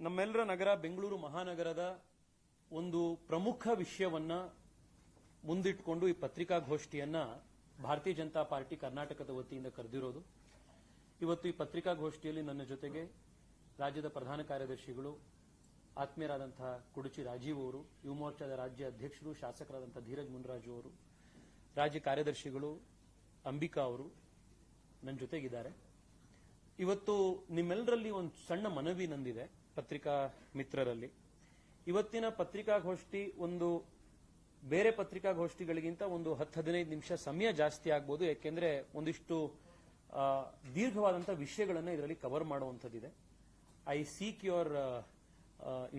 ನಮ್ಮೆಲ್ಲರ ನಗರ ಬೆಂಗಳೂರು ಮಹಾನಗರದ ಒಂದು ಪ್ರಮುಖ ವಿಷಯವನ್ನ ಮುಂದಿಟ್ಟುಕೊಂಡು ಈ ಪತ್ರಿಕಾಗೋಷ್ಠಿಯನ್ನ ಭಾರತೀಯ ಜನತಾ ಪಾರ್ಟಿ ಕರ್ನಾಟಕದ ವತಿಯಿಂದ ಕರೆದಿರೋದು. ಇವತ್ತು ಈ ಪತ್ರಿಕಾಗೋಷ್ಠಿಯಲ್ಲಿ ನನ್ನ ಜೊತೆಗೆ ರಾಜ್ಯದ ಪ್ರಧಾನ ಕಾರ್ಯದರ್ಶಿಗಳು ಆತ್ಮೀಯರಾದಂತಹ ಕುಡುಚಿ ರಾಜೀವ್ ಅವರು, ಯುವ ಮೋರ್ಚಾದ ರಾಜ್ಯ ಅಧ್ಯಕ್ಷರು ಶಾಸಕರಾದಂತಹ ಧೀರಜ್ ಮುನ್ರಾಜು ಅವರು, ರಾಜ್ಯ ಕಾರ್ಯದರ್ಶಿಗಳು ಅಂಬಿಕಾ ಅವರು ನನ್ನ ಜೊತೆಗಿದ್ದಾರೆ. ಇವತ್ತು ನಿಮ್ಮೆಲ್ಲರಲ್ಲಿ ಒಂದು ಸಣ್ಣ ಮನವಿ ನಂದಿದೆ ಪತ್ರಿಕಾ ಮಿತ್ರರಲ್ಲಿ. ಇವತ್ತಿನ ಪತ್ರಿಕಾಗೋಷ್ಠಿ ಒಂದು ಬೇರೆ ಪತ್ರಿಕಾಗೋಷ್ಠಿಗಳಿಗಿಂತ ಒಂದು 10-15 ನಿಮಿಷ ಸಮಯ ಜಾಸ್ತಿ ಆಗ್ಬೋದು. ಯಾಕೆಂದ್ರೆ ಒಂದಿಷ್ಟು ದೀರ್ಘವಾದಂತಹ ವಿಷಯಗಳನ್ನು ಇದರಲ್ಲಿ ಕವರ್ ಮಾಡುವಂಥದ್ದಿದೆ. I seek your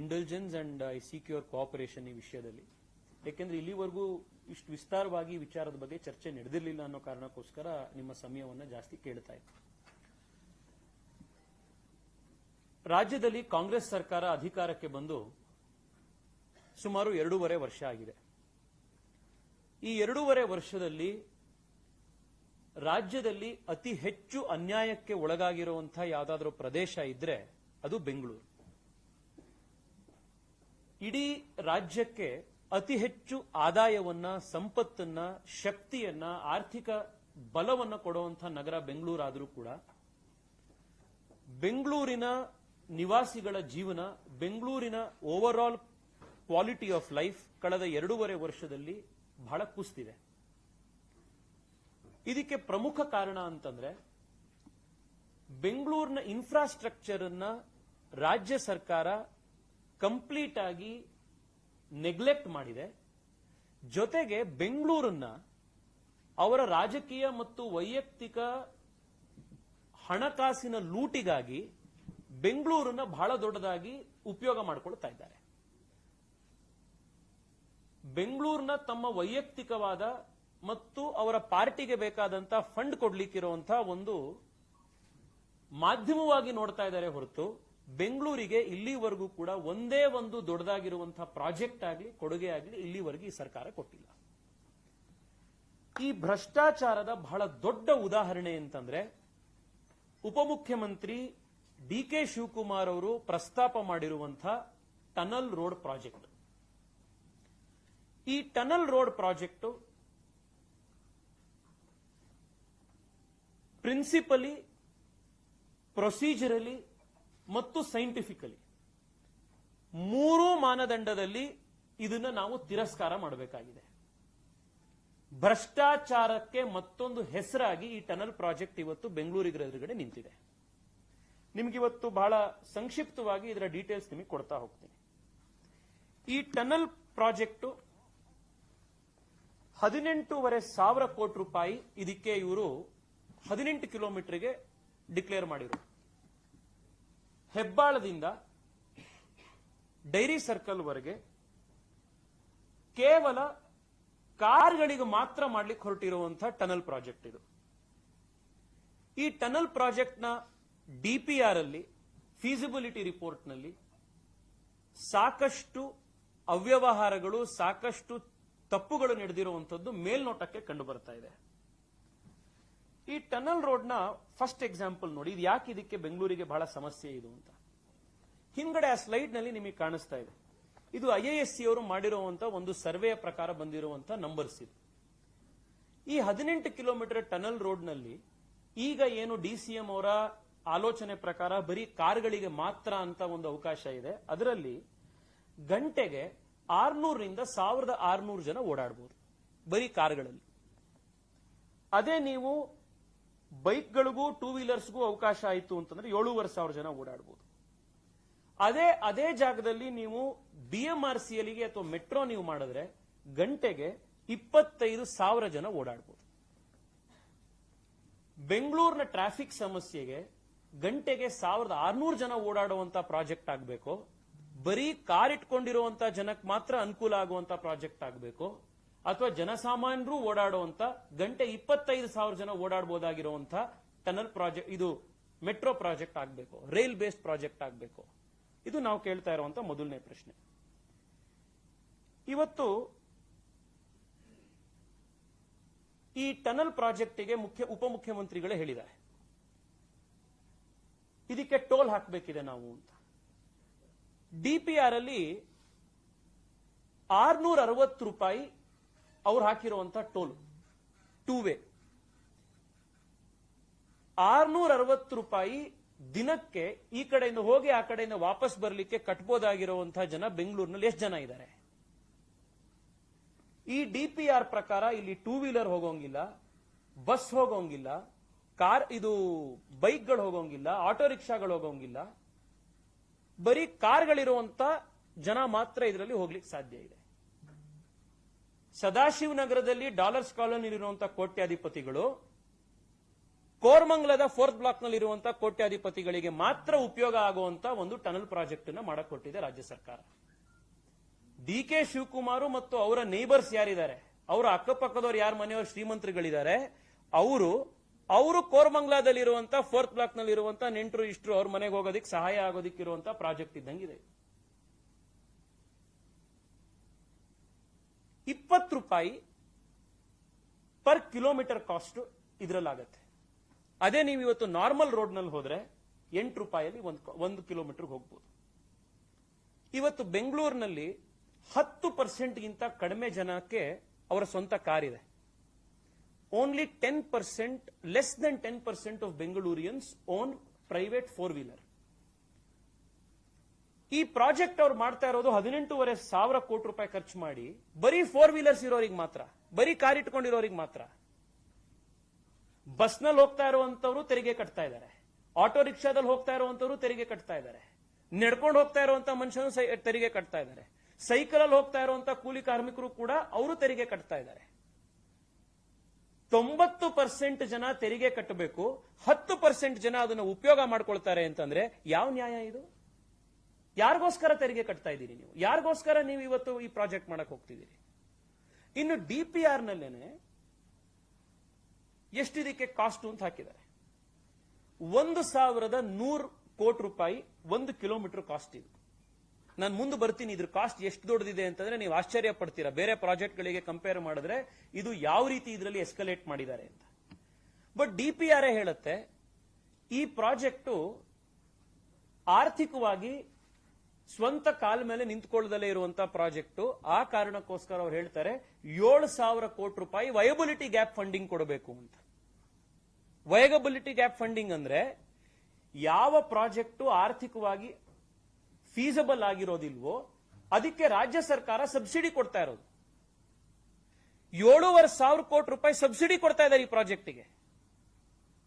intelligence and I seek your cooperation ಈ ವಿಷಯದಲ್ಲಿ. ಯಾಕೆಂದ್ರೆ ಇಲ್ಲಿವರೆಗೂ ಇಷ್ಟು ವಿಸ್ತಾರವಾಗಿ ವಿಚಾರದ ಬಗ್ಗೆ ಚರ್ಚೆ ನಡೆದಿರಲಿಲ್ಲ ಅನ್ನೋ ಕಾರಣಕ್ಕೋಸ್ಕರ ನಿಮ್ಮ ಸಮಯವನ್ನು ಜಾಸ್ತಿ ಕೇಳ್ತಾ ಇತ್ತು. ರಾಜ್ಯದಲ್ಲಿ ಕಾಂಗ್ರೆಸ್ ಸರ್ಕಾರ ಅಧಿಕಾರಕ್ಕೆ ಬಂದು ಸುಮಾರು 2.5 ವರ್ಷ ಆಗಿದೆ. ಈ 2.5 ವರ್ಷದಲ್ಲಿ ರಾಜ್ಯದಲ್ಲಿ ಅತಿ ಹೆಚ್ಚು ಅನ್ಯಾಯಕ್ಕೆ ಒಳಗಾಗಿರುವಂತಹ ಯಾವುದಾದ್ರೂ ಪ್ರದೇಶ ಇದ್ರೆ ಅದು ಬೆಂಗಳೂರು. ಇಡೀ ರಾಜ್ಯಕ್ಕೆ ಅತಿ ಹೆಚ್ಚು ಆದಾಯವನ್ನ, ಸಂಪತ್ತನ್ನ, ಶಕ್ತಿಯನ್ನ, ಆರ್ಥಿಕ ಬಲವನ್ನ ಕೊಡುವಂತಹ ನಗರ ಬೆಂಗಳೂರಾದರೂ ಕೂಡ ಬೆಂಗಳೂರಿನ ನಿವಾಸಿಗಳ ಜೀವನ, ಬೆಂಗಳೂರಿನ over all quality of life ಕಳೆದ 2.5 ವರ್ಷದಲ್ಲಿ ಬಹಳ ಕುಸಿದಿದೆ. ಇದಕ್ಕೆ ಪ್ರಮುಖ ಕಾರಣ ಅಂತಂದ್ರೆ ಬೆಂಗಳೂರಿನ ಇನ್ಫ್ರಾಸ್ಟ್ರಕ್ಚರ್ ಅನ್ನ ರಾಜ್ಯ ಸರ್ಕಾರ ಕಂಪ್ಲೀಟ್ ಆಗಿ ನೆಗ್ಲೆಕ್ಟ್ ಮಾಡಿದೆ. ಜೊತೆಗೆ ಬೆಂಗಳೂರನ್ನ ಅವರ ರಾಜಕೀಯ ಮತ್ತು ವೈಯಕ್ತಿಕ ಹಣಕಾಸಿನ ಲೂಟಿಗಾಗಿ ಬೆಂಗಳೂರನ್ನ ಬಹಳ ದೊಡ್ಡದಾಗಿ ಉಪಯೋಗ ಮಾಡಿಕೊಳ್ತಾ ಇದ್ದಾರೆ. ಬೆಂಗಳೂರಿನ ತಮ್ಮ ವೈಯಕ್ತಿಕವಾದ ಮತ್ತು ಅವರ ಪಾರ್ಟಿಗೆ ಬೇಕಾದಂತಹ ಫಂಡ್ ಕೊಡ್ಲಿಕ್ಕಿರುವಂತಹ ಒಂದು ಮಾಧ್ಯಮವಾಗಿ ನೋಡ್ತಾ ಇದ್ದಾರೆ ಹೊರತು ಬೆಂಗಳೂರಿಗೆ ಇಲ್ಲಿವರೆಗೂ ಕೂಡ ಒಂದೇ ಒಂದು ದೊಡ್ಡದಾಗಿರುವಂತಹ ಪ್ರಾಜೆಕ್ಟ್ ಆಗಲಿ, ಕೊಡುಗೆ ಆಗಲಿ ಇಲ್ಲಿವರೆಗೂ ಈ ಸರ್ಕಾರ ಕೊಟ್ಟಿಲ್ಲ. ಈ ಭ್ರಷ್ಟಾಚಾರದ ಬಹಳ ದೊಡ್ಡ ಉದಾಹರಣೆ ಅಂತಂದ್ರೆ ಉಪಮುಖ್ಯಮಂತ್ರಿ ಡಿ.ಕೆ. ಶಿವಕುಮಾರ್ ಅವರು ಪ್ರಸ್ತಾಪ ಮಾಡಿರುವಂತಹ ಟನಲ್ ರೋಡ್ ಪ್ರಾಜೆಕ್ಟ್. ಈ ಟನಲ್ ರೋಡ್ ಪ್ರಾಜೆಕ್ಟ್ ಪ್ರಿನ್ಸಿಪಲಿ, ಪ್ರೊಸೀಜರಲಿ ಮತ್ತು ಸೈಂಟಿಫಿಕಲಿ 3 ಮಾನದಂಡದಲ್ಲಿ ಇದನ್ನ ನಾವು ತಿರಸ್ಕಾರ ಮಾಡಬೇಕಾಗಿದೆ. ಭ್ರಷ್ಟಾಚಾರಕ್ಕೆ ಮತ್ತೊಂದು ಹೆಸರಾಗಿ ಈ ಟನಲ್ ಪ್ರಾಜೆಕ್ಟ್ ಇವತ್ತು ಬೆಂಗಳೂರಿಗೆ ಎದುರುಗಡೆ ನಿಂತಿದೆ. ನಿಮ್ಗಿವತ್ತು ಬಹಳ ಸಂಕ್ಷಿಪ್ತವಾಗಿ ಇದರ ಡೀಟೇಲ್ಸ್ ನಿಮಗೆ ಕೊಡ್ತಾ ಹೋಗ್ತೀನಿ. ಈ ಟನಲ್ ಪ್ರಾಜೆಕ್ಟ್ 18,500 ಕೋಟಿ ರೂಪಾಯಿ ಇದಕ್ಕೆ ಇವರು 18 ಕಿಲೋಮೀಟರ್ಗೆ ಡಿಕ್ಲೇರ್ ಮಾಡಿದರು. ಹೆಬ್ಬಾಳದಿಂದ ಡೈರಿ ಸರ್ಕಲ್ ವರೆಗೆ ಕೇವಲ ಕಾರ್ಗಳಿಗೆ ಮಾತ್ರ ಮಾಡ್ಲಿಕ್ಕೆ ಹೊರಟಿರುವಂತಹ ಟನಲ್ ಪ್ರಾಜೆಕ್ಟ್ ಇದು. ಈ ಟನಲ್ ಪ್ರಾಜೆಕ್ಟ್ ನ ಡಿಪಿಆರ್ ಅಲ್ಲಿ, ಫೀಸಿಬಿಲಿಟಿ ರಿಪೋರ್ಟ್ ನಲ್ಲಿ ಸಾಕಷ್ಟು ಅವ್ಯವಹಾರಗಳು, ಸಾಕಷ್ಟು ತಪ್ಪುಗಳು ನಡೆದಿರುವಂತದ್ದು ಮೇಲ್ನೋಟಕ್ಕೆ ಕಂಡು ಬರ್ತಾ ಇದೆ. ಈ ಟನಲ್ ರೋಡ್ ನ ಫಸ್ಟ್ ಎಕ್ಸಾಂಪಲ್ ನೋಡಿ. ಇದು ಯಾಕೆ ಇದಕ್ಕೆ ಬೆಂಗಳೂರಿಗೆ ಬಹಳ ಸಮಸ್ಯೆ ಇದು ಅಂತ ಹಿಂಗಡೆ ಆ ಸ್ಲೈಡ್ ನಲ್ಲಿ ನಿಮಗೆ ಕಾಣಿಸ್ತಾ ಇದೆ. ಇದು ಐಎಎಸ್ಸಿ ಅವರು ಮಾಡಿರುವಂತಹ ಒಂದು ಸರ್ವೆಯ ಪ್ರಕಾರ ಬಂದಿರುವಂತಹ ನಂಬರ್ಸ್ ಇದು. ಈ 18 ಕಿಲೋಮೀಟರ್ ಟನಲ್ ರೋಡ್ ನಲ್ಲಿ ಈಗ ಏನು ಡಿಸಿಎಂ ಅವರ ಆಲೋಚನೆ ಪ್ರಕಾರ ಬರೀ ಕಾರ್ಗಳಿಗೆ ಮಾತ್ರ ಅಂತ ಒಂದು ಅವಕಾಶ ಇದೆ. ಅದರಲ್ಲಿ ಗಂಟೆಗೆ 600ರಿಂದ 1,600 ಜನ ಓಡಾಡಬಹುದು ಬರೀ ಕಾರ್ಗಳಲ್ಲಿ. ಅದೇ ನೀವು ಬೈಕ್ಗಳಿಗೂ, ಟೂ ವೀಲರ್ಸ್ಗೂ ಅವಕಾಶ ಆಯಿತು ಅಂತಂದ್ರೆ 7,500 ಜನ ಓಡಾಡಬಹುದು. ಅದೇ ಜಾಗದಲ್ಲಿ ನೀವು ಬಿಎಂಆರ್ಸಿಎಲ್ಗೆ ಅಥವಾ ಮೆಟ್ರೋ ನೀವು ಮಾಡಿದ್ರೆ ಗಂಟೆಗೆ 25,000 ಜನ ಓಡಾಡಬಹುದು. ಬೆಂಗಳೂರಿನ ಟ್ರಾಫಿಕ್ ಸಮಸ್ಯೆಗೆ ಗಂಟೆಗೆ 1,600 ಜನ ಓಡಾಡುವಂತ ಪ್ರಾಜೆಕ್ಟ್ ಆಗಬೇಕು, ಬರೀ ಕಾರ್ ಇಟ್ಕೊಂಡಿರುವಂತಹ ಜನಕ್ಕೆ ಮಾತ್ರ ಅನುಕೂಲ ಆಗುವಂತ ಪ್ರಾಜೆಕ್ಟ್ ಆಗಬೇಕು, ಅಥವಾ ಜನಸಾಮಾನ್ಯರು ಓಡಾಡುವಂತ ಗಂಟೆ 25,000 ಜನ ಓಡಾಡಬಹುದಾಗಿರುವಂತಹ ಟನಲ್ ಪ್ರಾಜೆಕ್ಟ್, ಇದು ಮೆಟ್ರೋ ಪ್ರಾಜೆಕ್ಟ್ ಆಗಬೇಕು, ರೈಲ್ ಬೇಸ್ಡ್ ಪ್ರಾಜೆಕ್ಟ್ ಆಗಬೇಕು. ಇದು ನಾವು ಕೇಳ್ತಾ ಇರುವಂತಹ ಮೊದಲನೇ ಪ್ರಶ್ನೆ. ಇವತ್ತು ಈ ಟನಲ್ ಪ್ರಾಜೆಕ್ಟ್ಗೆ ಉಪಮುಖ್ಯಮಂತ್ರಿಗಳೇ ಹೇಳಿದ್ದಾರೆ ಇದಕ್ಕೆ ಟೋಲ್ ಹಾಕಬೇಕಿದೆ ನಾವು ಅಂತ. ಡಿಪಿಆರ್ ಅಲ್ಲಿ 660 ರೂಪಾಯಿ ಅವ್ರು ಹಾಕಿರುವಂತ ಟೋಲ್, ಟೂ ವೇ 660 ರೂಪಾಯಿ ದಿನಕ್ಕೆ ಈ ಕಡೆಯಿಂದ ಹೋಗಿ ಆ ಕಡೆಯಿಂದ ವಾಪಸ್ ಬರಲಿಕ್ಕೆ ಕಟ್ಬೋದಾಗಿರುವಂತಹ ಜನ ಬೆಂಗಳೂರಿನಲ್ಲಿ ಎಷ್ಟು ಜನ ಇದ್ದಾರೆ? ಈ ಡಿಪಿಆರ್ ಪ್ರಕಾರ ಇಲ್ಲಿ ಟೂ ವೀಲರ್ ಹೋಗೋಂಗಿಲ್ಲ, ಬಸ್ ಹೋಗೋಂಗಿಲ್ಲ, ಕಾರ್ ಇದು ಬೈಕ್ಗಳು ಹೋಗೋಂಗಿಲ್ಲ, ಆಟೋ ರಿಕ್ಷಾಗಳು ಹೋಗೋಂಗಿಲ್ಲ, ಬರೀ ಕಾರ್ಗಳಿರುವಂತ ಜನ ಮಾತ್ರ ಇದರಲ್ಲಿ ಹೋಗ್ಲಿಕ್ಕೆ ಸಾಧ್ಯ ಇದೆ. ಸದಾಶಿವ ನಗರದಲ್ಲಿ ಡಾಲರ್ಸ್ ಕಾಲೋನಿ ಇರುವಂತಹ ಕೋಟ್ಯಾಧಿಪತಿಗಳು ಕೋರ್ಮಂಗಲದ 4th ಬ್ಲಾಕ್ ನಲ್ಲಿ ಇರುವಂತಹ ಕೋಟ್ಯಾಧಿಪತಿಗಳಿಗೆ ಮಾತ್ರ ಉಪಯೋಗ ಆಗುವಂತ ಒಂದು ಟನಲ್ ಪ್ರಾಜೆಕ್ಟ್ ಅನ್ನು ಮಾಡಿಕೊಟ್ಟಿದೆ ರಾಜ್ಯ ಸರ್ಕಾರ. ಡಿ ಕೆ ಶಿವಕುಮಾರ್ ಮತ್ತು ಅವರ ನೇಬರ್ಸ್ ಯಾರಿದ್ದಾರೆ, ಅವರ ಅಕ್ಕಪಕ್ಕದವ್ರು ಯಾರ ಮನೆಯವರು ಶ್ರೀಮಂತರುಗಳಿದ್ದಾರೆ, ಅವರು ಕೋರ್ಮಂಗಲದಲ್ಲಿರುವಂತಹ 4th ಬ್ಲಾಕ್ ನಲ್ಲಿ ಇರುವಂತಹ ನೆಂಟರು ಇಷ್ಟರು ಅವ್ರ ಮನೆಗೆ ಹೋಗೋದಕ್ಕೆ ಸಹಾಯ ಆಗೋದಕ್ಕಿರುವಂತಹ ಪ್ರಾಜೆಕ್ಟ್ ಇದ್ದಂಗಿದೆ. 20 ರೂಪಾಯಿ ಪರ್ ಕಿಲೋಮೀಟರ್ ಕಾಸ್ಟ್ ಇದರಲ್ಲಾಗತ್ತೆ. ಅದೇ ನೀವು ಇವತ್ತು ನಾರ್ಮಲ್ ರೋಡ್ ನಲ್ಲಿ ಹೋದ್ರೆ 8 ರೂಪಾಯಲ್ಲಿ 1 ಕಿಲೋಮೀಟರ್ ಹೋಗ್ಬೋದು. ಇವತ್ತು ಬೆಂಗಳೂರಿನಲ್ಲಿ 10% ಗಿಂತ ಕಡಿಮೆ ಜನಕ್ಕೆ ಅವರ ಸ್ವಂತ ಕಾರ್ ಇದೆ. Only 10%, less than 10% of Bangaloreans own private four wheeler. ಈ ಪ್ರಾಜೆಕ್ಟ್ ಅವ್ರು ಮಾಡ್ತಾ ಇರೋದು 18,500 ಕೋಟಿ ರೂಪಾಯಿ ಖರ್ಚು ಮಾಡಿ ಬರೀ 4-ವೀಲರ್ಸ್ ಇರೋರಿಗೆ ಮಾತ್ರ, ಬರೀ ಕಾರ್ ಇಟ್ಕೊಂಡಿರೋರಿಗೆ ಮಾತ್ರ. ಬಸ್ನಲ್ಲಿ ಹೋಗ್ತಾ ಇರುವಂತವರು ತೆರಿಗೆ ಕಟ್ತಾ ಇದ್ದಾರೆ, ಆಟೋ ರಿಕ್ಷಾದಲ್ಲಿ ಹೋಗ್ತಾ ಇರುವಂತವರು ತೆರಿಗೆ ಕಟ್ತಾ ಇದ್ದಾರೆ, ನಡ್ಕೊಂಡು ಹೋಗ್ತಾ ಇರುವಂತಹ ಮನುಷ್ಯರು ತೆರಿಗೆ ಕಟ್ತಾ ಇದ್ದಾರೆ, ಸೈಕಲ್ ಅಲ್ಲಿ ಹೋಗ್ತಾ ಇರುವಂತಹ ಕೂಲಿ ಕಾರ್ಮಿಕರು ಕೂಡ ಅವರು ತೆರಿಗೆ ಕಟ್ತಾ ಇದ್ದಾರೆ. 90% ಜನ ತೆರಿಗೆ ಕಟ್ಟಬೇಕು, 10% ಜನ ಅದನ್ನು ಉಪಯೋಗ ಮಾಡ್ಕೊಳ್ತಾರೆ ಅಂತಂದ್ರೆ ಯಾವ ನ್ಯಾಯ ಇದು? ಯಾರಿಗೋಸ್ಕರ ತೆರಿಗೆ ಕಟ್ತಾ ಇದ್ದೀರಿ ನೀವು? ಯಾರಿಗೋಸ್ಕರ ನೀವು ಇವತ್ತು ಈ ಪ್ರಾಜೆಕ್ಟ್ ಮಾಡಕ್ ಹೋಗ್ತಿದ್ದೀರಿ? ಇನ್ನು ಡಿಪಿಆರ್ ನಲ್ಲೇನೆ ಎಷ್ಟಿದಕ್ಕೆ ಕಾಸ್ಟ್ ಅಂತ ಹಾಕಿದ್ದಾರೆ. 1,100 ಕೋಟಿ ರೂಪಾಯಿ 1 ಕಿಲೋಮೀಟರ್ ಕಾಸ್ಟ್ ಇದು. ನಾನು ಮುಂದೆ ಬರ್ತೀನಿ, ಇದ್ರ ಕಾಸ್ಟ್ ಎಷ್ಟು ದೊಡ್ಡದಿದೆ ಅಂತಂದ್ರೆ ನೀವು ಆಶ್ಚರ್ಯ ಪಡ್ತೀರಾ. ಬೇರೆ ಪ್ರಾಜೆಕ್ಟ್ಗಳಿಗೆ ಕಂಪೇರ್ ಮಾಡಿದ್ರೆ ಇದು ಯಾವ ರೀತಿ ಇದರಲ್ಲಿ ಎಸ್ಕಲೇಟ್ ಮಾಡಿದ್ದಾರೆ ಅಂತ. ಬಟ್ ಡಿಪಿಆರ್ ಹೇಳುತ್ತೆ ಈ ಪ್ರಾಜೆಕ್ಟು ಆರ್ಥಿಕವಾಗಿ ಸ್ವಂತ ಕಾಲ ಮೇಲೆ ನಿಂತ್ಕೊಳ್ಳದಲ್ಲೇ ಇರುವಂತಹ ಪ್ರಾಜೆಕ್ಟ್. ಆ ಕಾರಣಕ್ಕೋಸ್ಕರ ಅವ್ರು ಹೇಳ್ತಾರೆ 7,000 ಕೋಟಿ ರೂಪಾಯಿ ವಯಬಿಲಿಟಿ ಗ್ಯಾಪ್ ಫಂಡಿಂಗ್ ಕೊಡಬೇಕು ಅಂತ. ವಯಬಿಲಿಟಿ ಗ್ಯಾಪ್ ಫಂಡಿಂಗ್ ಅಂದ್ರೆ ಯಾವ ಪ್ರಾಜೆಕ್ಟ್ ಆರ್ಥಿಕವಾಗಿ ಫೀಸಬಲ್ ಆಗಿರೋದಿಲ್ವೋ ಅದಕ್ಕೆ ರಾಜ್ಯ ಸರ್ಕಾರ ಸಬ್ಸಿಡಿ ಕೊಡ್ತಾ ಇರೋದು. 7,500 ಕೋಟಿ ರೂಪಾಯಿ ಸಬ್ಸಿಡಿ ಕೊಡ್ತಾ ಇದ್ದಾರೆ ಈ ಪ್ರಾಜೆಕ್ಟಿಗೆ.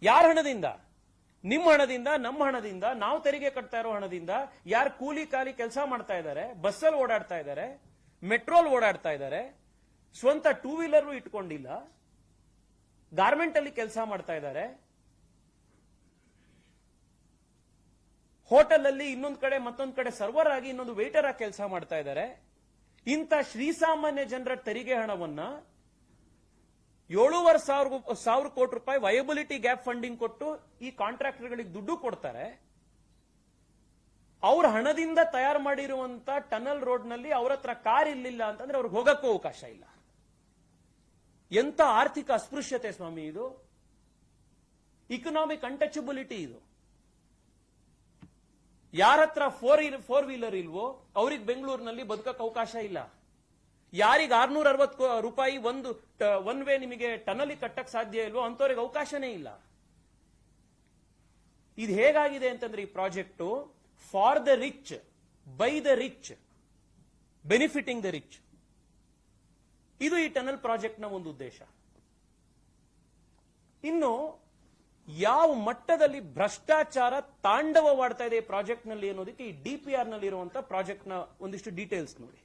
ಯಾರ ಹಣದಿಂದ? ನಿಮ್ಮ ಹಣದಿಂದ, ನಮ್ಮ ಹಣದಿಂದ, ನಾವು ತೆರಿಗೆ ಕಟ್ತಾ ಇರೋ ಹಣದಿಂದ. ಯಾರು ಕೂಲಿ ಕಾಲಿ ಕೆಲಸ ಮಾಡ್ತಾ ಇದ್ದಾರೆ, ಬಸ್ಸಲ್ಲಿ ಓಡಾಡ್ತಾ ಇದ್ದಾರೆ, ಮೆಟ್ರೋಲ್ ಓಡಾಡ್ತಾ ಇದ್ದಾರೆ, ಸ್ವಂತ 2-ವೀಲರ್ ಇಟ್ಕೊಂಡಿಲ್ಲ, ಗಾರ್ಮೆಂಟ್ ಅಲ್ಲಿ ಕೆಲಸ ಮಾಡ್ತಾ ಇದ್ದಾರೆ, ಹೋಟೆಲ್ ಅಲ್ಲಿ ಇನ್ನೊಂದು ಕಡೆ ಮತ್ತೊಂದು ಕಡೆ ಸರ್ವರ್ ಆಗಿ ಇನ್ನೊಂದು ವೇಟರ್ ಆಗಿ ಕೆಲಸ ಮಾಡ್ತಾ ಇದ್ದಾರೆ. ಇಂಥ ಶ್ರೀಸಾಮಾನ್ಯ ಜನರ ತೆರಿಗೆ ಹಣವನ್ನ 7,500 ಕೋಟಿ ರೂಪಾಯಿ ವಯಬಿಲಿಟಿ ಗ್ಯಾಪ್ ಫಂಡಿಂಗ್ ಕೊಟ್ಟು ಈ ಕಾಂಟ್ರಾಕ್ಟರ್ಗಳಿಗೆ ದುಡ್ಡು ಕೊಡ್ತಾರೆ. ಅವ್ರ ಹಣದಿಂದ ತಯಾರು ಮಾಡಿರುವಂತ ಟನಲ್ ರೋಡ್ ನಲ್ಲಿ ಅವ್ರ ಹತ್ರ ಕಾರ್ ಇರ್ಲಿಲ್ಲ ಅಂತಂದ್ರೆ ಅವ್ರಿಗೆ ಹೋಗಕ್ಕೂ ಅವಕಾಶ ಇಲ್ಲ. ಎಂತ ಆರ್ಥಿಕ ಅಸ್ಪೃಶ್ಯತೆ ಸ್ವಾಮಿ ಇದು! ಇಕನಾಮಿಕ್ ಅನ್ಟಚಬಿಲಿಟಿ ಇದು. ಯಾರ ಹತ್ರ 4-ವೀಲರ್ ಇಲ್ವೋ ಅವ್ರಿಗೆ ಬೆಂಗಳೂರಿನಲ್ಲಿ ಬದುಕಕ್ಕೆ ಅವಕಾಶ ಇಲ್ಲ. ಯಾರಿಗೆ 660 ರೂಪಾಯಿ ಒನ್ ವೇ ನಿಮಗೆ ಟನಲ್ ಕಟ್ಟಕ್ ಸಾಧ್ಯ ಇಲ್ವೋ ಅಂತವ್ರಿಗೆ ಅವಕಾಶನೇ ಇಲ್ಲ. ಇದು ಹೇಗಾಗಿದೆ ಅಂತಂದ್ರೆ ಈ project for the rich, by the rich, benefiting the rich. ಇದು ಈ ಟನಲ್ ಪ್ರಾಜೆಕ್ಟ್ ನ ಒಂದು ಉದ್ದೇಶ. ಇನ್ನು ಯಾವ ಮಟ್ಟದಲ್ಲಿ ಭ್ರಷ್ಟಾಚಾರ ತಾಂಡವವಾಡ್ತಾ ಇದೆ ಈ ಪ್ರಾಜೆಕ್ಟ್ ನಲ್ಲಿ ಅನ್ನೋದಕ್ಕೆ ಈ ಡಿಪಿಆರ್ ನಲ್ಲಿ ಇರುವಂತಹ ಪ್ರಾಜೆಕ್ಟ್ ನ ಒಂದಿಷ್ಟು ಡೀಟೇಲ್ಸ್ ನೋಡಿ.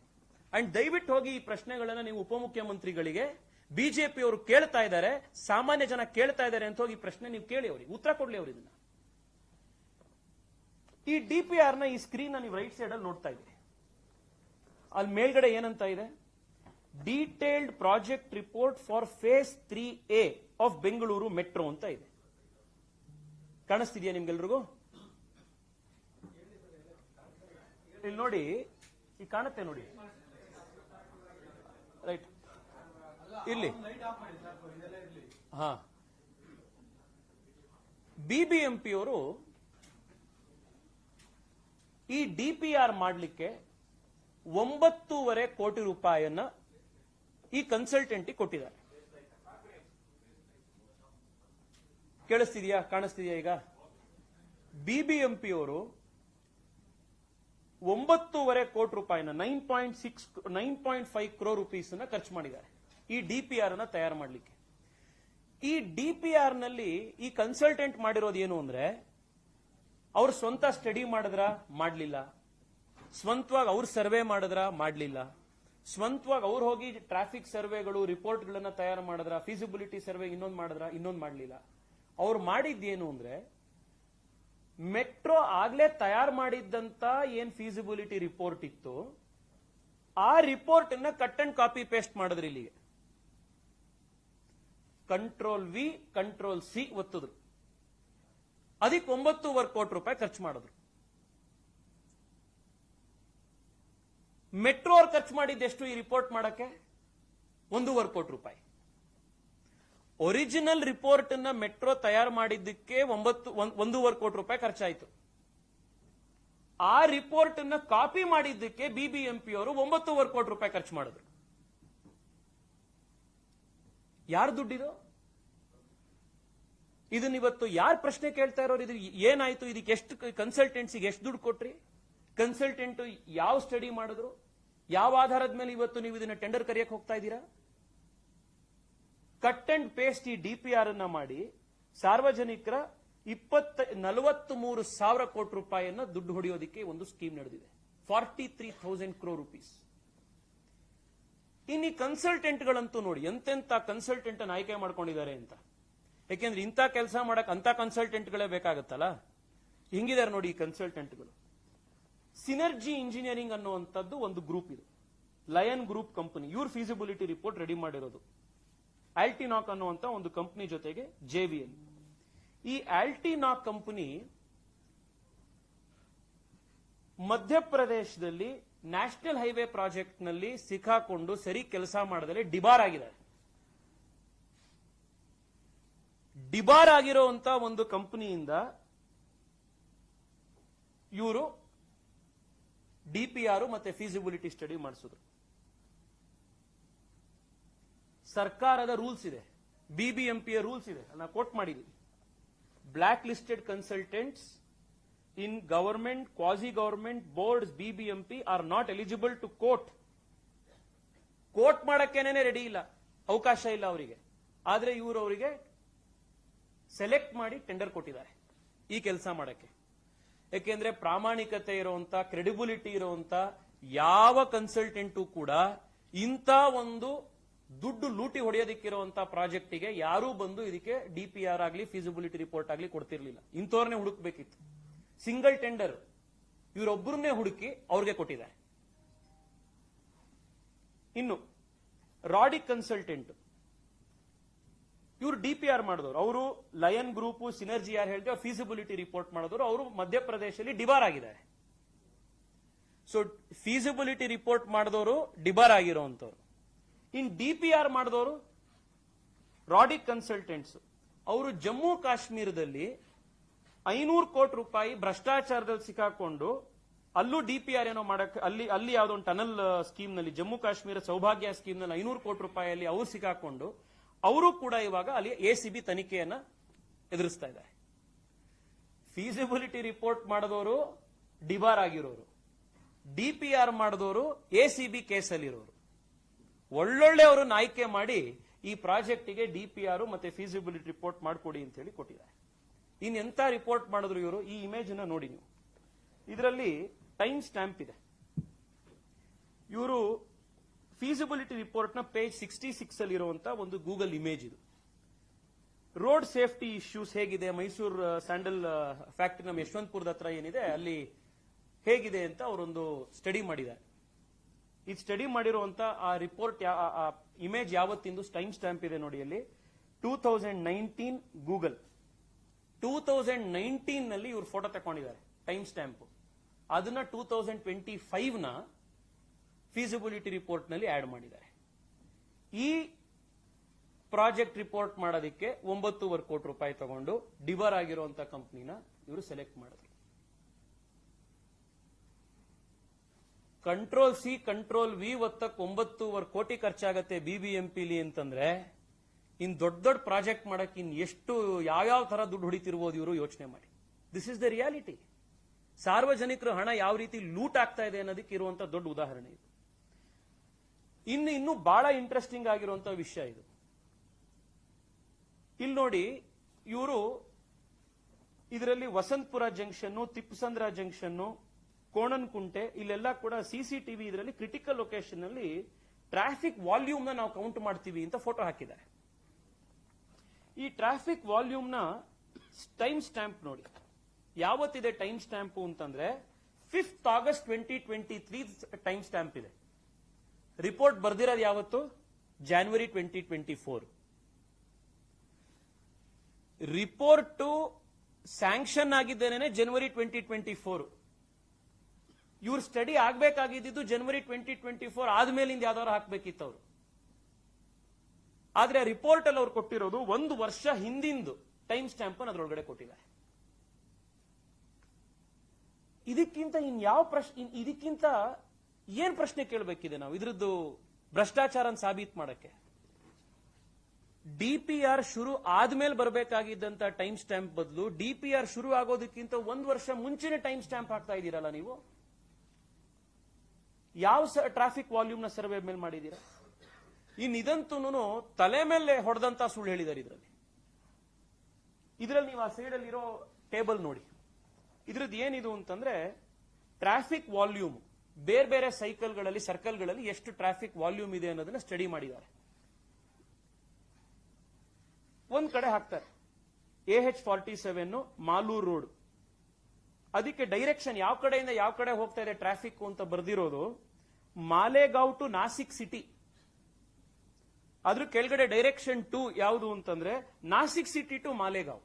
ಅಂಡ್ ದಯವಿಟ್ಟು ಹೋಗಿ ಈ ಪ್ರಶ್ನೆಗಳನ್ನ ನೀವು ಉಪಮುಖ್ಯಮಂತ್ರಿಗಳಿಗೆ, ಬಿಜೆಪಿ ಅವರು ಕೇಳ್ತಾ ಇದ್ದಾರೆ, ಸಾಮಾನ್ಯ ಜನ ಕೇಳ್ತಾ ಇದ್ದಾರೆ ಅಂತ ಹೋಗಿ ಈ ಪ್ರಶ್ನೆ ನೀವು ಕೇಳಿ, ಅವರಿಗೆ ಉತ್ತರ ಕೊಡ್ಲಿ ಅವರು ಇದನ್ನ. ಈ ಡಿಪಿಆರ್ ನ ಈ ಸ್ಕ್ರೀನ್ ನೀವು ರೈಟ್ ಸೈಡ್ ಅಲ್ಲಿ ನೋಡ್ತಾ ಇದ್ದೀರಿ. ಅಲ್ಲಿ ಮೇಲ್ಗಡೆ ಏನಂತ ಇದೆ? Detailed project report for phase 3A of Bengaluru metro ಅಂತ ಇದೆ. ಕಾಣಿಸ್ತಿದೆಯಾ ನಿಮ್ಗೆಲ್ರಿಗೂ? ಇಲ್ಲಿ ನೋಡಿ, ಈ ಕಾಣುತ್ತೆ ನೋಡಿ, ರೈಟ್ ಇಲ್ಲಿ. ಹಾ, ಬಿಬಿಎಂಪಿ ಅವರು ಈ ಡಿಪಿಆರ್ ಮಾಡಲಿಕ್ಕೆ 9.5 ಕೋಟಿ ರೂಪಾಯಿಯನ್ನ ಈ ಕನ್ಸಲ್ಟೆಂಟ್ ಕೊಟ್ಟಿದ್ದಾರೆ. ಕೇಳಿಸ್ತಿದ್ಯಾ, ಕಾಣಿಸ್ತಿದ್ಯಾ? ಈಗ ಬಿಬಿಎಂಪಿ ಅವರು 9.5 ಕೋಟಿ ರೂಪಾಯಿನ 9.5 ಕ್ರೋರ್ ರುಪೀಸ್ ಖರ್ಚು ಮಾಡಿದ್ದಾರೆ ಈ ಡಿಪಿಆರ್ ಅನ್ನ ತಯಾರು ಮಾಡಲಿಕ್ಕೆ. ಈ ಡಿಪಿಆರ್ ನಲ್ಲಿ ಈ ಕನ್ಸಲ್ಟೆಂಟ್ ಮಾಡಿರೋದು ಏನು ಅಂದ್ರೆ, ಅವ್ರು ಸ್ವಂತ ಸ್ಟಡಿ ಮಾಡಿದ್ರ ಮಾಡ್ಲಿಲ್ಲ, ಸ್ವಂತವಾಗಿ ಅವ್ರು ಸರ್ವೆ ಮಾಡಿದ್ರ ಮಾಡ್ಲಿಲ್ಲ, ಸ್ವಂತವಾಗಿ ಅವ್ರು ಹೋಗಿ ಟ್ರಾಫಿಕ್ ಸರ್ವೆಗಳು ರಿಪೋರ್ಟ್ಗಳನ್ನ ತಯಾರು ಮಾಡಿದ್ರ, ಫೀಸಿಬಿಲಿಟಿ ಸರ್ವೆ ಇನ್ನೊಂದು ಮಾಡಲಿಲ್ಲ. ಅವ್ರು ಮಾಡಿದ್ದೇನು ಅಂದ್ರೆ, ಮೆಟ್ರೋ ಆಗ್ಲೇ ತಯಾರು ಮಾಡಿದ್ದಂತ ಏನ್ ಫೀಸಿಬಿಲಿಟಿ ರಿಪೋರ್ಟ್ ಇತ್ತು ಆ ರಿಪೋರ್ಟ್ ಅನ್ನ ಕಟ್ ಅಂಡ್ ಕಾಪಿ ಪೇಸ್ಟ್ ಮಾಡಿದ್ರು. ಇಲ್ಲಿಗೆ Ctrl+V Ctrl+C ಒತ್ತಿದ್ರು. ಅದಕ್ಕೆ 9.5 ಕೋಟಿ ರೂಪಾಯಿ ಖರ್ಚು ಮಾಡಿದ್ರು. ಮೆಟ್ರೋ ಅವ್ರು ಖರ್ಚು ಮಾಡಿದ್ದೆಷ್ಟು ಈ ರಿಪೋರ್ಟ್ ಮಾಡಕ್ಕೆ? 1.5 ಕೋಟಿ ರೂಪಾಯಿ. ಒರಿಜಿನಲ್ ರಿಪೋರ್ಟ್ ಅನ್ನ ಮೆಟ್ರೋ ತಯಾರು ಮಾಡಿದ್ದಕ್ಕೆ 1.5 ಕೋಟಿ ರೂಪಾಯಿ ಖರ್ಚಾಯಿತು. ಆ ರಿಪೋರ್ಟ್ ಅನ್ನ ಕಾಪಿ ಮಾಡಿದ್ದಕ್ಕೆ ಬಿಬಿಎಂಪಿ ಅವರು 9.5 ಕೋಟಿ ರೂಪಾಯಿ ಖರ್ಚು ಮಾಡಿದ್ರು. ಯಾರು ದುಡ್ಡಿದು? ಇದನ್ನ ಇವತ್ತು ಯಾರು ಪ್ರಶ್ನೆ ಕೇಳ್ತಾ ಇರೋರು? ಇದು ಏನಾಯ್ತು? ಇದಕ್ಕೆ ಎಷ್ಟು ಕನ್ಸಲ್ಟೆನ್ಸಿಗೆ ಎಷ್ಟು ದುಡ್ಡು ಕೊಟ್ರಿ? ಕನ್ಸಲ್ಟೆಂಟ್ ಯಾವ ಸ್ಟಡಿ ಮಾಡಿದ್ರು? ಯಾವ ಆಧಾರದ ಮೇಲೆ ಇವತ್ತು ನೀವು ಇದನ್ನ ಟೆಂಡರ್ ಕರೆಯಕ್ಕೆ ಹೋಗ್ತಾ ಇದ್ದೀರಾ? ಕಟ್ ಅಂಡ್ ಪೇಸ್ಟ್ ಈ ಡಿಪಿಆರ್ ಅನ್ನ ಮಾಡಿ ಸಾರ್ವಜನಿಕರ 43,000 ಕೋಟಿ ರೂಪಾಯಿಯನ್ನ ದುಡ್ಡು ಹೊಡೆಯೋದಕ್ಕೆ ಒಂದು ಸ್ಕೀಮ್ ನಡೆದಿದೆ. 43,000 ಕ್ರೋರ್ ರುಪೀಸ್. ಇನ್ನು ಕನ್ಸಲ್ಟೆಂಟ್ಗಳಂತೂ ನೋಡಿ ಎಂತೆಂತ ಕನ್ಸಲ್ಟೆಂಟ್ ಅನ್ನು ಆಯ್ಕೆ ಮಾಡ್ಕೊಂಡಿದ್ದಾರೆ ಅಂತ. ಯಾಕೆಂದ್ರೆ ಇಂಥ ಕೆಲಸ ಮಾಡಕ್ ಅಂತ ಕನ್ಸಲ್ಟೆಂಟ್ಗಳೇ ಬೇಕಾಗತ್ತಲ್ಲ. ಹಿಂಗಿದ್ದಾರೆ ನೋಡಿ ಈ ಕನ್ಸಲ್ಟೆಂಟ್ಗಳು. ಸಿನರ್ಜಿ ಇಂಜಿನಿಯರಿಂಗ್ ಅನ್ನುವಂಥದ್ದು ಒಂದು ಗ್ರೂಪ್ ಇದೆ, ಲಯನ್ ಗ್ರೂಪ್ ಕಂಪನಿ. ಇವ್ರ ಫೀಸಿಬಿಲಿಟಿ ರಿಪೋರ್ಟ್ ರೆಡಿ ಮಾಡಿರೋದು ಆಲ್ಟಿನಾಕ್ ಅನ್ನುವಂತ ಒಂದು ಕಂಪನಿ ಜೊತೆಗೆ JVL. ಈ ಆಲ್ಟಿನಾಕ್ ಕಂಪನಿ ಮಧ್ಯಪ್ರದೇಶದಲ್ಲಿ ನ್ಯಾಷನಲ್ ಹೈವೇ ಪ್ರಾಜೆಕ್ಟ್ ನಲ್ಲಿ ಸಿಕ್ಕಾಕೊಂಡು ಸರಿ ಕೆಲಸ ಮಾಡದಲ್ಲಿ ಡಿಬಾರ್ ಆಗಿದ್ದಾರೆ. ಡಿಬಾರ್ ಆಗಿರುವಂತ ಒಂದು ಕಂಪನಿಯಿಂದ ಇವರು ಡಿಪಿಆರ್ ಮತ್ತೆ ಫೀಸಿಬಿಲಿಟಿ ಸ್ಟಡಿ ಮಾಡಿಸಿದ್ರು. ಸರ್ಕಾರದ ರೂಲ್ಸ್ ಇದೆ, ಬಿಬಿಎಂಪಿಯ ರೂಲ್ಸ್ ಇದೆ, ನಾನು ಕೋಟ್ ಮಾಡಿದ್ದೀನಿ. Blacklisted consultants in government, quasi-government boards, BBMP are not eligible to quote. Quote ಮಾಡಕ್ಕೇನೆ ರೆಡಿ ಇಲ್ಲ, ಅವಕಾಶ ಇಲ್ಲ ಅವರಿಗೆ. ಆದ್ರೆ ಇವರು ಅವರಿಗೆ ಸೆಲೆಕ್ಟ್ ಮಾಡಿ ಟೆಂಡರ್ ಕೊಟ್ಟಿದ್ದಾರೆ ಈ ಕೆಲಸ ಮಾಡಕ್ಕೆ. ಯಾಕೆಂದ್ರೆ ಪ್ರಾಮಾಣಿಕತೆ ಇರುವಂತ, ಕ್ರೆಡಿಬಿಲಿಟಿ ಇರುವಂತ ಯಾವ ಕನ್ಸಲ್ಟೆಂಟು ಕೂಡ ಇಂಥ ಒಂದು ದುಡ್ಡು ಲೂಟಿ ಹೊಡೆಯೋದಕ್ಕಿರುವಂತ ಪ್ರಾಜೆಕ್ಟಿಗೆ ಯಾರೂ ಬಂದು ಇದಕ್ಕೆ ಡಿಪಿಆರ್ ಆಗಲಿ ಫೀಸಿಬಿಲಿಟಿ ರಿಪೋರ್ಟ್ ಆಗಲಿ ಕೊಡ್ತಿರ್ಲಿಲ್ಲ. ಇಂಥವ್ರನ್ನೇ ಹುಡುಕ್ಬೇಕಿತ್ತು. ಸಿಂಗಲ್ ಟೆಂಡರ್ ಇವರೊಬ್ಬರನ್ನೇ ಹುಡುಕಿ ಅವ್ರಿಗೆ ಕೊಟ್ಟಿದ್ದಾರೆ. ಇನ್ನು ರಾಡಿಕ್ ಕನ್ಸಲ್ಟೆಂಟ್ ಇವರು ಡಿಪಿಆರ್ ಮಾಡಿದವರು. ಅವರು ಲಯನ್ ಗ್ರೂಪ್, ಸಿನರ್ಜಿ ಯಾರು ಹೇಳ್ತೀವಿ ಫೀಸಿಬಿಲಿಟಿ ರಿಪೋರ್ಟ್ ಮಾಡಿದವರು. ಅವರು ಮಧ್ಯಪ್ರದೇಶದಲ್ಲಿ ಡಿಬಾರ್ ಆಗಿದ್ದಾರೆ. ಸೊ ಫೀಸಿಬಿಲಿಟಿ ರಿಪೋರ್ಟ್ ಮಾಡಿದವರು ಡಿಬಾರ್ ಆಗಿರುವಂತವ್ರು. ಇನ್ ಡಿಪಿಆರ್ ಮಾಡಿದವರು ರಾಡಿಕ್ ಕನ್ಸಲ್ಟೆಂಟ್ಸ್. ಅವರು ಜಮ್ಮು ಕಾಶ್ಮೀರದಲ್ಲಿ 500 ಕೋಟಿ ರೂಪಾಯಿ ಭ್ರಷ್ಟಾಚಾರದಲ್ಲಿ ಸಿಕ್ಕಾಕೊಂಡು ಅಲ್ಲೂ ಡಿಪಿಆರ್ ಏನೋ ಮಾಡಕ್ಕೆ ಅಲ್ಲಿ ಯಾವುದೋ ಒಂದು ಟನಲ್ ಸ್ಕೀಮ್ ನಲ್ಲಿ, ಜಮ್ಮು ಕಾಶ್ಮೀರ ಸೌಭಾಗ್ಯ ಸ್ಕೀಮ್ ನಲ್ಲಿ 500 ಕೋಟಿ ರೂಪಾಯಿಯಲ್ಲಿ ಅವ್ರು ಸಿಕ್ಕಾಕೊಂಡು ಅವರು ಕೂಡ ಇವಾಗ ಅಲ್ಲಿ ಎಸಿಬಿ ತನಿಖೆಯನ್ನ ಎದುರಿಸ್ತಾ ಇದ್ದಾರೆ. ಫೀಸಿಬಿಲಿಟಿ ರಿಪೋರ್ಟ್ ಮಾಡಿದವರು ಡಿಬಾರ್ ಆಗಿರೋರು, ಡಿಪಿಆರ್ ಮಾಡಿದವರು ಎಸಿಬಿ ಕೇಸಲ್ಲಿರೋರು. ಒಳ್ಳೊಳ್ಳೆ ಅವರನ್ನು ಆಯ್ಕೆ ಮಾಡಿ ಈ ಪ್ರಾಜೆಕ್ಟಿಗೆ ಡಿಪಿಆರ್ ಮತ್ತೆ ಫೀಸಿಬಿಲಿಟಿ ರಿಪೋರ್ಟ್ ಮಾಡಿಕೊಡಿ ಅಂತ ಹೇಳಿ ಕೊಟ್ಟಿದ್ದಾರೆ. ಎಂತ ರಿಪೋರ್ಟ್ ಮಾಡಿದ್ರು ಇವರು? ಈ ಇಮೇಜ್ ಅನ್ನ ನೋಡಿ ನೀವು. ಇದರಲ್ಲಿ ಟೈಮ್ ಸ್ಟ್ಯಾಂಪ್ ಇದೆ. ಇವರು ಫೀಸಿಬಿಲಿಟಿ ರಿಪೋರ್ಟ್ ನ ಪೇಜ್ 66 ಅಲ್ಲಿ ಇರುವಂತಹ ಒಂದು ಗೂಗಲ್ ಇಮೇಜ್ ಇದು. ರೋಡ್ ಸೇಫ್ಟಿ ಇಶ್ಯೂಸ್ ಹೇಗಿದೆ, ಮೈಸೂರು ಸ್ಯಾಂಡಲ್ ಫ್ಯಾಕ್ಟರಿ ನಮ್ಮ ಯಶವಂತಪುರದ ಹತ್ರ ಏನಿದೆ ಅಲ್ಲಿ ಹೇಗಿದೆ ಅಂತ ಅವರೊಂದು ಸ್ಟಡಿ ಮಾಡಿದ್ದಾರೆ. ಈ ಸ್ಟಡಿ ಮಾಡಿರುವಂತ ಆ ರಿಪೋರ್ಟ್ ಇಮೇಜ್ ಯಾವತ್ತಿಂದು ಟೈಮ್ ಸ್ಟ್ಯಾಂಪ್ ಇದೆ ನೋಡಿ ಅಲ್ಲಿ. 2019 ಗೂಗಲ್ 2019 ನಲ್ಲಿ ಇವರು ಫೋಟೋ ತಗೊಂಡಿದ್ದಾರೆ, ಟೈಮ್ ಸ್ಟ್ಯಾಂಪ್. ಅದನ್ನ 2025 ನ ಫೀಸಿಬಿಲಿಟಿ ರಿಪೋರ್ಟ್ ನಲ್ಲಿ ಆಡ್ ಮಾಡಿದ್ದಾರೆ. ಈ ಪ್ರಾಜೆಕ್ಟ್ ರಿಪೋರ್ಟ್ ಮಾಡೋದಕ್ಕೆ 9.5 ಕೋಟಿ ರೂಪಾಯಿ ತಗೊಂಡು ಡಿಬಾರ್ ಆಗಿರುವಂತಹ ಕಂಪನಿನ ಇವರು ಸೆಲೆಕ್ಟ್ ಮಾಡಿದ್ರು. ಕಂಟ್ರೋಲ್ ಸಿ ಕಂಟ್ರೋಲ್ ವಿ ಒತ್ತಕ್ಕೆ 9.25 ಕೋಟಿ ಖರ್ಚಾಗತ್ತೆ ಬಿಬಿಎಂಪಿಲಿ ಅಂತಂದ್ರೆ ಇನ್ ದೊಡ್ಡ ದೊಡ್ಡ ಪ್ರಾಜೆಕ್ಟ್ ಮಾಡಕ್ ಇನ್ ಎಷ್ಟು ಯಾವ್ಯಾವ ತರ ದುಡ್ಡು ಹೊಡಿತಿರ್ಬೋದು ಇವರು ಯೋಚನೆ ಮಾಡಿ. This is the reality. ಸಾರ್ವಜನಿಕರ ಹಣ ಯಾವ ರೀತಿ ಲೂಟ್ ಆಗ್ತಾ ಇದೆ ಅನ್ನೋದಕ್ಕೆ ಇರುವಂತ ದೊಡ್ಡ ಉದಾಹರಣೆ ಇದು. ಇನ್ನೂ ಬಹಳ ಇಂಟ್ರೆಸ್ಟಿಂಗ್ ಆಗಿರುವಂತ ವಿಷಯ ಇದು. ಇಲ್ಲಿ ನೋಡಿ, ಇವರು ಇದರಲ್ಲಿ ವಸಂತಪುರ ಜಂಕ್ಷನ್, ತಿಪ್ಪಸಂದ್ರ ಜಂಕ್ಷನ್, ಕೋಣನಕುಂಟೆ ಇಲ್ಲೆಲ್ಲ ಕೂಡ ಸಿಸಿಟಿವಿ ಇದರಲ್ಲಿ ಕ್ರಿಟಿಕಲ್ ಲೊಕೇಶನ್ ಅಲ್ಲಿ ಟ್ರಾಫಿಕ್ ವಾಲ್ಯೂಮ್ ನ ನಾವು ಕೌಂಟ್ ಮಾಡ್ತೀವಿ ಅಂತ ಫೋಟೋ ಹಾಕಿದ್ದಾರೆ. ಈ ಟ್ರಾಫಿಕ್ ವಾಲ್ಯೂಮ್ ನ ಟೈಮ್ ಸ್ಟ್ಯಾಂಪ್ ನೋಡಿ, ಯಾವತ್ತಿದೆ ಟೈಮ್ ಸ್ಟ್ಯಾಂಪ್ ಅಂತಂದ್ರೆ 5th August 2023 ಟೈಮ್ ಸ್ಟ್ಯಾಂಪ್ ಇದೆ. ರಿಪೋರ್ಟ್ ಬರ್ದಿರೋದು ಯಾವತ್ತು? January 2024. ರಿಪೋರ್ಟ್ ಸ್ಯಾಂಕ್ಷನ್ ಆಗಿದ್ದೇನೆ January 2024. ಇವ್ರ ಸ್ಟಡಿ ಆಗ್ಬೇಕಾಗಿದ್ದು January 2024 ಆದ್ಮೇಲಿಂದ ಯಾವ್ದಾದ್ರು ಹಾಕ್ಬೇಕಿತ್ತು ಅವರು. ಆದ್ರೆ ರಿಪೋರ್ಟ್ ಅಲ್ಲಿ ಅವ್ರು ಕೊಟ್ಟಿರೋದು 1 ವರ್ಷ ಹಿಂದಿಂದು ಟೈಮ್ ಸ್ಟ್ಯಾಂಪ್ ಅದರೊಳಗಡೆ ಕೊಟ್ಟಿದ್ದಾರೆ. ಇದಕ್ಕಿಂತ ಇನ್ಯಾವ ಪ್ರಶ್ನೆ, ಇದಕ್ಕಿಂತ ಏನ್ ಪ್ರಶ್ನೆ ಕೇಳಬೇಕಿದೆ ನಾವು ಇದ್ರದ್ದು ಭ್ರಷ್ಟಾಚಾರ ಸಾಬೀತು ಮಾಡಕ್ಕೆ? ಡಿಪಿಆರ್ ಶುರು ಆದ್ಮೇಲೆ ಬರಬೇಕಾಗಿದ್ದಂತ ಟೈಮ್ ಸ್ಟ್ಯಾಂಪ್ ಬದಲು ಡಿಪಿಆರ್ ಶುರು ಆಗೋದಕ್ಕಿಂತ 1 ವರ್ಷ ಮುಂಚೆನೆ ಟೈಮ್ ಸ್ಟ್ಯಾಂಪ್ ಹಾಕ್ತಾ ಇದ್ದೀರಲ್ಲ ನೀವು. ಯಾವ ಟ್ರಾಫಿಕ್ ವಾಲ್ಯೂಮ್ ನ ಸರ್ವೆ ಮೇಲೆ ಮಾಡಿದ್ದೀರಾ? ಇದಂತೂ ತಲೆ ಮೇಲೆ ಹೊಡೆದಂತ ಸುಳ್ಳು ಹೇಳಿದ್ದಾರೆ ಇದರಲ್ಲಿ ನೀವು ಆ ಸೈಡ್ ಅಲ್ಲಿರೋ ಟೇಬಲ್ ನೋಡಿ. ಇದ್ರದ್ದು ಏನಿದು ಅಂತಂದ್ರೆ ಟ್ರಾಫಿಕ್ ವಾಲ್ಯೂಮ್ ಬೇರೆ ಬೇರೆ ಸೈಕಲ್ಗಳಲ್ಲಿ, ಸರ್ಕಲ್ಗಳಲ್ಲಿ ಎಷ್ಟು ಟ್ರಾಫಿಕ್ ವಾಲ್ಯೂಮ್ ಇದೆ ಅನ್ನೋದನ್ನ ಸ್ಟಡಿ ಮಾಡಿದ್ದಾರೆ. ಒಂದ್ ಕಡೆ ಹಾಕ್ತಾರೆ AH47 ಮಾಲೂರ್ ರೋಡ್, ಅದಕ್ಕೆ ಡೈರೆಕ್ಷನ್ ಯಾವ ಕಡೆಯಿಂದ ಯಾವ ಕಡೆ ಹೋಗ್ತಾ ಇದೆ ಟ್ರಾಫಿಕ್ ಅಂತ ಬರ್ದಿರೋದು ಮಾಲೇಗಾಂವ್ ಟು ನಾಸಿಕ್ ಸಿಟಿ. ಅದ್ರ ಕೆಳಗಡೆ ಡೈರೆಕ್ಷನ್ 2 ಯಾವುದು ಅಂತಂದ್ರೆ Nashik city to Malegaon.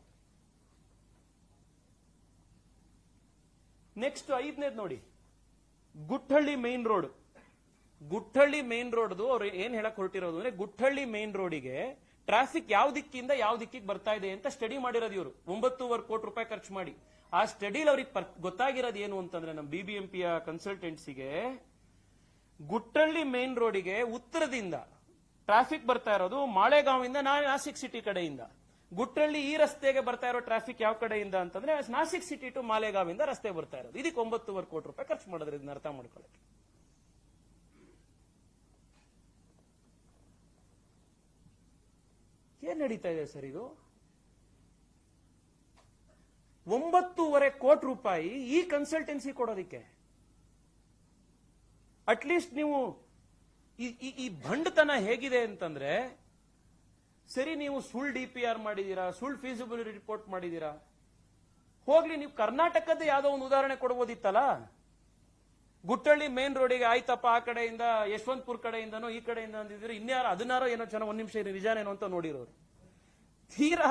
Next 5ನೇದು ನೋಡಿ, Guttahalli main road. Guttahalli main ರೋಡ್ದು ಅವ್ರು ಏನ್ ಹೇಳಕ್ ಹೊರಟಿರೋದು ಅಂದ್ರೆ ಗುಟ್ಟಹಳ್ಳಿ ಮೇನ್ ರೋಡಿಗೆ ಟ್ರಾಫಿಕ್ ಯಾವ ದಿಕ್ಕಿಂದ ಯಾವ ದಿಕ್ಕಿಗೆ ಬರ್ತಾ ಇದೆ ಅಂತ ಸ್ಟಡಿ ಮಾಡಿರೋದು ಇವರು 9.25 ಕೋಟಿ ರೂಪಾಯಿ ಖರ್ಚು ಮಾಡಿ. ಆ ಸ್ಟಡಿಲಿ ಅವ್ರಿಗೆ ಗೊತ್ತಾಗಿರೋದು ಏನು ಅಂತಂದ್ರೆ ನಮ್ಮ ಬಿಬಿಎಂಪಿಯ ಕನ್ಸಲ್ಟೆನ್ಸಿಗೆ ಗುಟ್ಟಹಳ್ಳಿ ಮೇನ್ ರೋಡಿಗೆ ಉತ್ತರದಿಂದ ಟ್ರಾಫಿಕ್ ಬರ್ತಾ ಇರೋದು ಮಾಳೆಗಾಂವಿಂದ ನಾಸಿಕ್ ಸಿಟಿ ಕಡೆಯಿಂದ. ಗುಟ್ಟಹಳ್ಳಿ ಈ ರಸ್ತೆಗೆ ಬರ್ತಾ ಇರೋ ಟ್ರಾಫಿಕ್ ಯಾವ ಕಡೆಯಿಂದ ಅಂತಂದ್ರೆ ನಾಸಿಕ್ ಸಿಟಿ ಟು ಮಾಲೇಗಾಂವಿಂದ ರಸ್ತೆ ಬರ್ತಾ ಇರೋದು. ಇದಕ್ಕೆ 9.25 ಕೋಟಿ ರೂಪಾಯಿ ಖರ್ಚು ಮಾಡಿದ್ರೆ ಇದನ್ನ ಅರ್ಥ ಮಾಡ್ಕೊಳ್ಳಕ್ಕೆ. ಏನ್ ನಡೀತಾ ಇದೆ ಸರ್ ಇದು? 9.25 ಕೋಟಿ ರೂಪಾಯಿ ಈ ಕನ್ಸಲ್ಟೆನ್ಸಿ ಕೊಡೋದಿಕ್ಕೆ. ಅಟ್ಲೀಸ್ಟ್ ನೀವು ಈ ಭಂಡತನ ಹೇಗಿದೆ ಅಂತಂದ್ರೆ, ಸರಿ ನೀವು ಸುಳ್ಳು ಡಿಪಿಆರ್ ಮಾಡಿದೀರಾ, ಸುಳ್ಳು ಫೀಸಿಬಿಲಿಟಿ ರಿಪೋರ್ಟ್ ಮಾಡಿದೀರಾ, ಹೋಗ್ಲಿ ನೀವು ಕರ್ನಾಟಕದ ಯಾವ್ದೋ ಒಂದು ಉದಾಹರಣೆ ಕೊಡಬಹುದಿತ್ತಲ್ಲ. ಗುಟ್ಟಹಳ್ಳಿ ಮೇನ್ ರೋಡಿಗೆ ಆಯ್ತಪ್ಪ, ಆ ಕಡೆಯಿಂದ ಯಶವಂತಪುರ ಕಡೆಯಿಂದನೋ ಈ ಕಡೆಯಿಂದ ಅಂದಿದ್ರೆ ಇನ್ಯಾರು ಅದನ್ನಾರೋ ಏನೋ ಚೆನ್ನಾಗಿ 1 ನಿಮಿಷ ನಿಜಾನೇನೋ ಅಂತ ನೋಡಿರೋರು. ತೀರಾ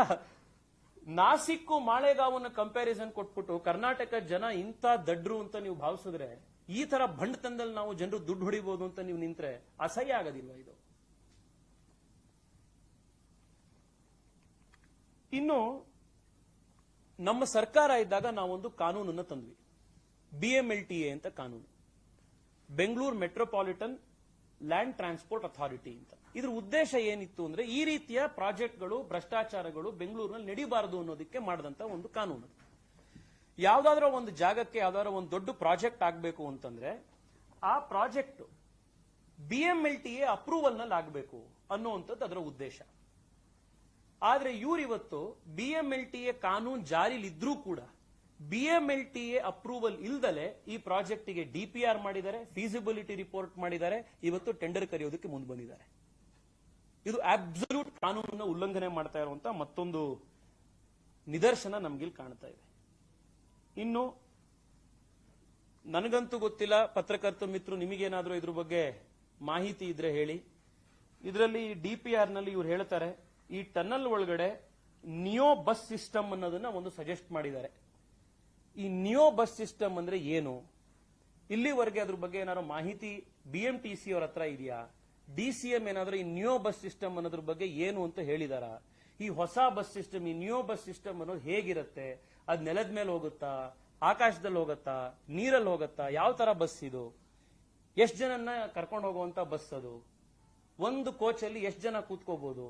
ನಾಸಿಕ್ಕು ಮಾಳೆಗಾಂವನ್ನ ಕಂಪ್ಯಾರಿಸನ್ ಕೊಟ್ಬಿಟ್ಟು ಕರ್ನಾಟಕ ಜನ ಇಂಥ ದಡ್ರು ಅಂತ ನೀವು ಭಾವಿಸಿದ್ರೆ, ಈ ತರ ಭಂಡತನದಲ್ಲಿ ನಾವು ಜನರು ದುಡ್ಡು ಹೊಡಿಬಹುದು ಅಂತ ನೀವು ನಿಂತ್ರೆ ಅಸಹ್ಯ ಆಗೋದಿಲ್ವಾ ಇದು? ಇನ್ನು ನಮ್ಮ ಸರ್ಕಾರ ಇದ್ದಾಗ ನಾವೊಂದು ಕಾನೂನನ್ನು ತಂದ್ವಿ, BMLTA ಅಂತ ಕಾನೂನು, Bengaluru metropolitan land transport authority ಅಂತ. ಇದ್ರ ಉದ್ದೇಶ ಏನಿತ್ತು ಅಂದ್ರೆ ಈ ರೀತಿಯ ಪ್ರಾಜೆಕ್ಟ್ಗಳು, ಭ್ರಷ್ಟಾಚಾರಗಳು ಬೆಂಗಳೂರಿನಲ್ಲಿ ನಡೀಬಾರದು ಅನ್ನೋದಕ್ಕೆ ಮಾಡಿದಂತ ಒಂದು ಕಾನೂನು. ಯಾವ್ದಾದ್ರೂ ಒಂದು ಜಾಗಕ್ಕೆ ಯಾವ್ದಾದ್ರು ಒಂದು ದೊಡ್ಡ ಪ್ರಾಜೆಕ್ಟ್ ಆಗಬೇಕು ಅಂತಂದ್ರೆ ಆ ಪ್ರಾಜೆಕ್ಟ್ BMLTA ಅಪ್ರೂವಲ್ ನಲ್ಲಿ ಆಗಬೇಕು ಅನ್ನುವಂಥದ್ದು ಅದರ ಉದ್ದೇಶ. ಆದ್ರೆ ಇವತ್ತು BMLTA ಕಾನೂನು ಜಾರಿಲಿದ್ರೂ ಕೂಡ BMLTA ಅಪ್ರೂವಲ್ ಇಲ್ದಲೆ ಈ ಪ್ರಾಜೆಕ್ಟ್ಗೆ DPR ಮಾಡಿದ್ದಾರೆ, ಫೀಸಿಬಿಲಿಟಿ ರಿಪೋರ್ಟ್ ಮಾಡಿದ್ದಾರೆ, ಇವತ್ತು ಟೆಂಡರ್ ಕರೆಯೋದಕ್ಕೆ ಮುಂದೆ ಬಂದಿದ್ದಾರೆ. ಇದು ಅಬ್ಸಲ್ಯೂಟ್ ಕಾನೂನನ್ನ ಉಲ್ಲಂಘನೆ ಮಾಡ್ತಾ ಇರುವಂತ ಮತ್ತೊಂದು ನಿದರ್ಶನ ನಮ್ಗಿಲ್ಲಿ ಕಾಣ್ತಾ ಇದೆ. ಇನ್ನು ನನಗಂತೂ ಗೊತ್ತಿಲ್ಲ, ಪತ್ರಕರ್ತ ಮಿತ್ರರು ನಿಮಗೇನಾದ್ರೂ ಇದ್ರ ಬಗ್ಗೆ ಮಾಹಿತಿ ಇದ್ರೆ ಹೇಳಿ. ಇದರಲ್ಲಿ DPR ನಲ್ಲಿ ಇವ್ರು ಹೇಳ್ತಾರೆ, ಈ ಟನಲ್ ಒಳಗಡೆ ನಿಯೋ ಬಸ್ ಸಿಸ್ಟಮ್ ಅನ್ನೋದನ್ನ ಒಂದು ಸಜೆಸ್ಟ್ ಮಾಡಿದ್ದಾರೆ. ಈ ನಿಯೋ ಬಸ್ ಸಿಸ್ಟಮ್ ಅಂದ್ರೆ ಏನು? ಇಲ್ಲಿವರೆಗೆ ಅದ್ರ ಬಗ್ಗೆ ಏನಾದ್ರು ಮಾಹಿತಿ BMTC ಅವ್ರ ಹತ್ರ ಇದೆಯಾ? DCM ಏನಾದ್ರೂ ಈ ನಿಯೋ ಬಸ್ ಸಿಸ್ಟಮ್ ಅನ್ನೋದ್ರ ಬಗ್ಗೆ ಏನು ಅಂತ ಹೇಳಿದಾರ? ಈ ಹೊಸ ಬಸ್ ಸಿಸ್ಟಮ್, ಈ ನಿಯೋ ಬಸ್ ಸಿಸ್ಟಮ್ ಅನ್ನೋದು ಹೇಗಿರುತ್ತೆ? ಅದ್ ನೆಲದ ಮೇಲೆ ಹೋಗುತ್ತಾ, ಆಕಾಶದಲ್ಲಿ ಹೋಗುತ್ತಾ, ನೀರಲ್ಲಿ ಹೋಗುತ್ತಾ, ಯಾವ ತರ ಬಸ್ ಇದು? ಎಷ್ಟು ಜನನ್ನ ಕರ್ಕೊಂಡು ಹೋಗುವಂತ ಬಸ್ ಅದು, ಒಂದು ಕೋಚ್ ಅಲ್ಲಿ ಎಷ್ಟು ಜನ ಕೂತ್ಕೋಬಹುದು,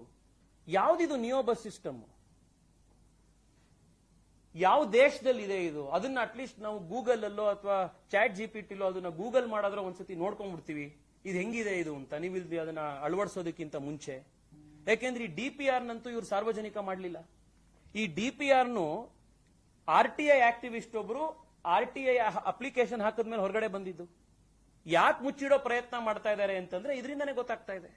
ಯಾವ್ದಿದು ನಿಯೋ ಬಸ್ ಸಿಸ್ಟಮ್, ಯಾವ ದೇಶದಲ್ಲಿ ಇದೆ ಇದು? ಅದನ್ನ ಅಟ್ಲೀಸ್ಟ್ ನಾವು ಗೂಗಲ್ ಅಲ್ಲೋ ಅಥವಾ ಚಾಟ್ ಜಿಪಿಟಿಲೋ ಅದನ್ನ ಗೂಗಲ್ ಮಾಡಿದ್ರೆ ಒಂದ್ಸತಿ ನೋಡ್ಕೊಂಡ್ಬಿಡ್ತೀವಿ ಇದು ಹೆಂಗಿದೆ ಇದು ಅಂತ, ನೀವು ಅದನ್ನ ಅಳವಡಿಸೋದಕ್ಕಿಂತ ಮುಂಚೆ. ಯಾಕೆಂದ್ರೆ ಈ ಡಿಪಿಆರ್ ನಂತೂ ಇವ್ರು ಸಾರ್ವಜನಿಕ ಮಾಡಲಿಲ್ಲ. ಈ ಡಿಪಿಆರ್ನು RTI ಆಕ್ಟಿವಿಸ್ಟ್ ಒಬ್ರು RTI ಅಪ್ಲಿಕೇಶನ್ ಹಾಕಿದ್ಮೇಲೆ ಹೊರಗಡೆ ಬಂದಿದ್ದು. ಯಾಕೆ ಮುಚ್ಚಿಡೋ ಪ್ರಯತ್ನ ಮಾಡ್ತಾ ಇದ್ದಾರೆ ಅಂತಂದ್ರೆ ಇದರಿಂದನೇ ಗೊತ್ತಾಗ್ತಾ ಇದೆ.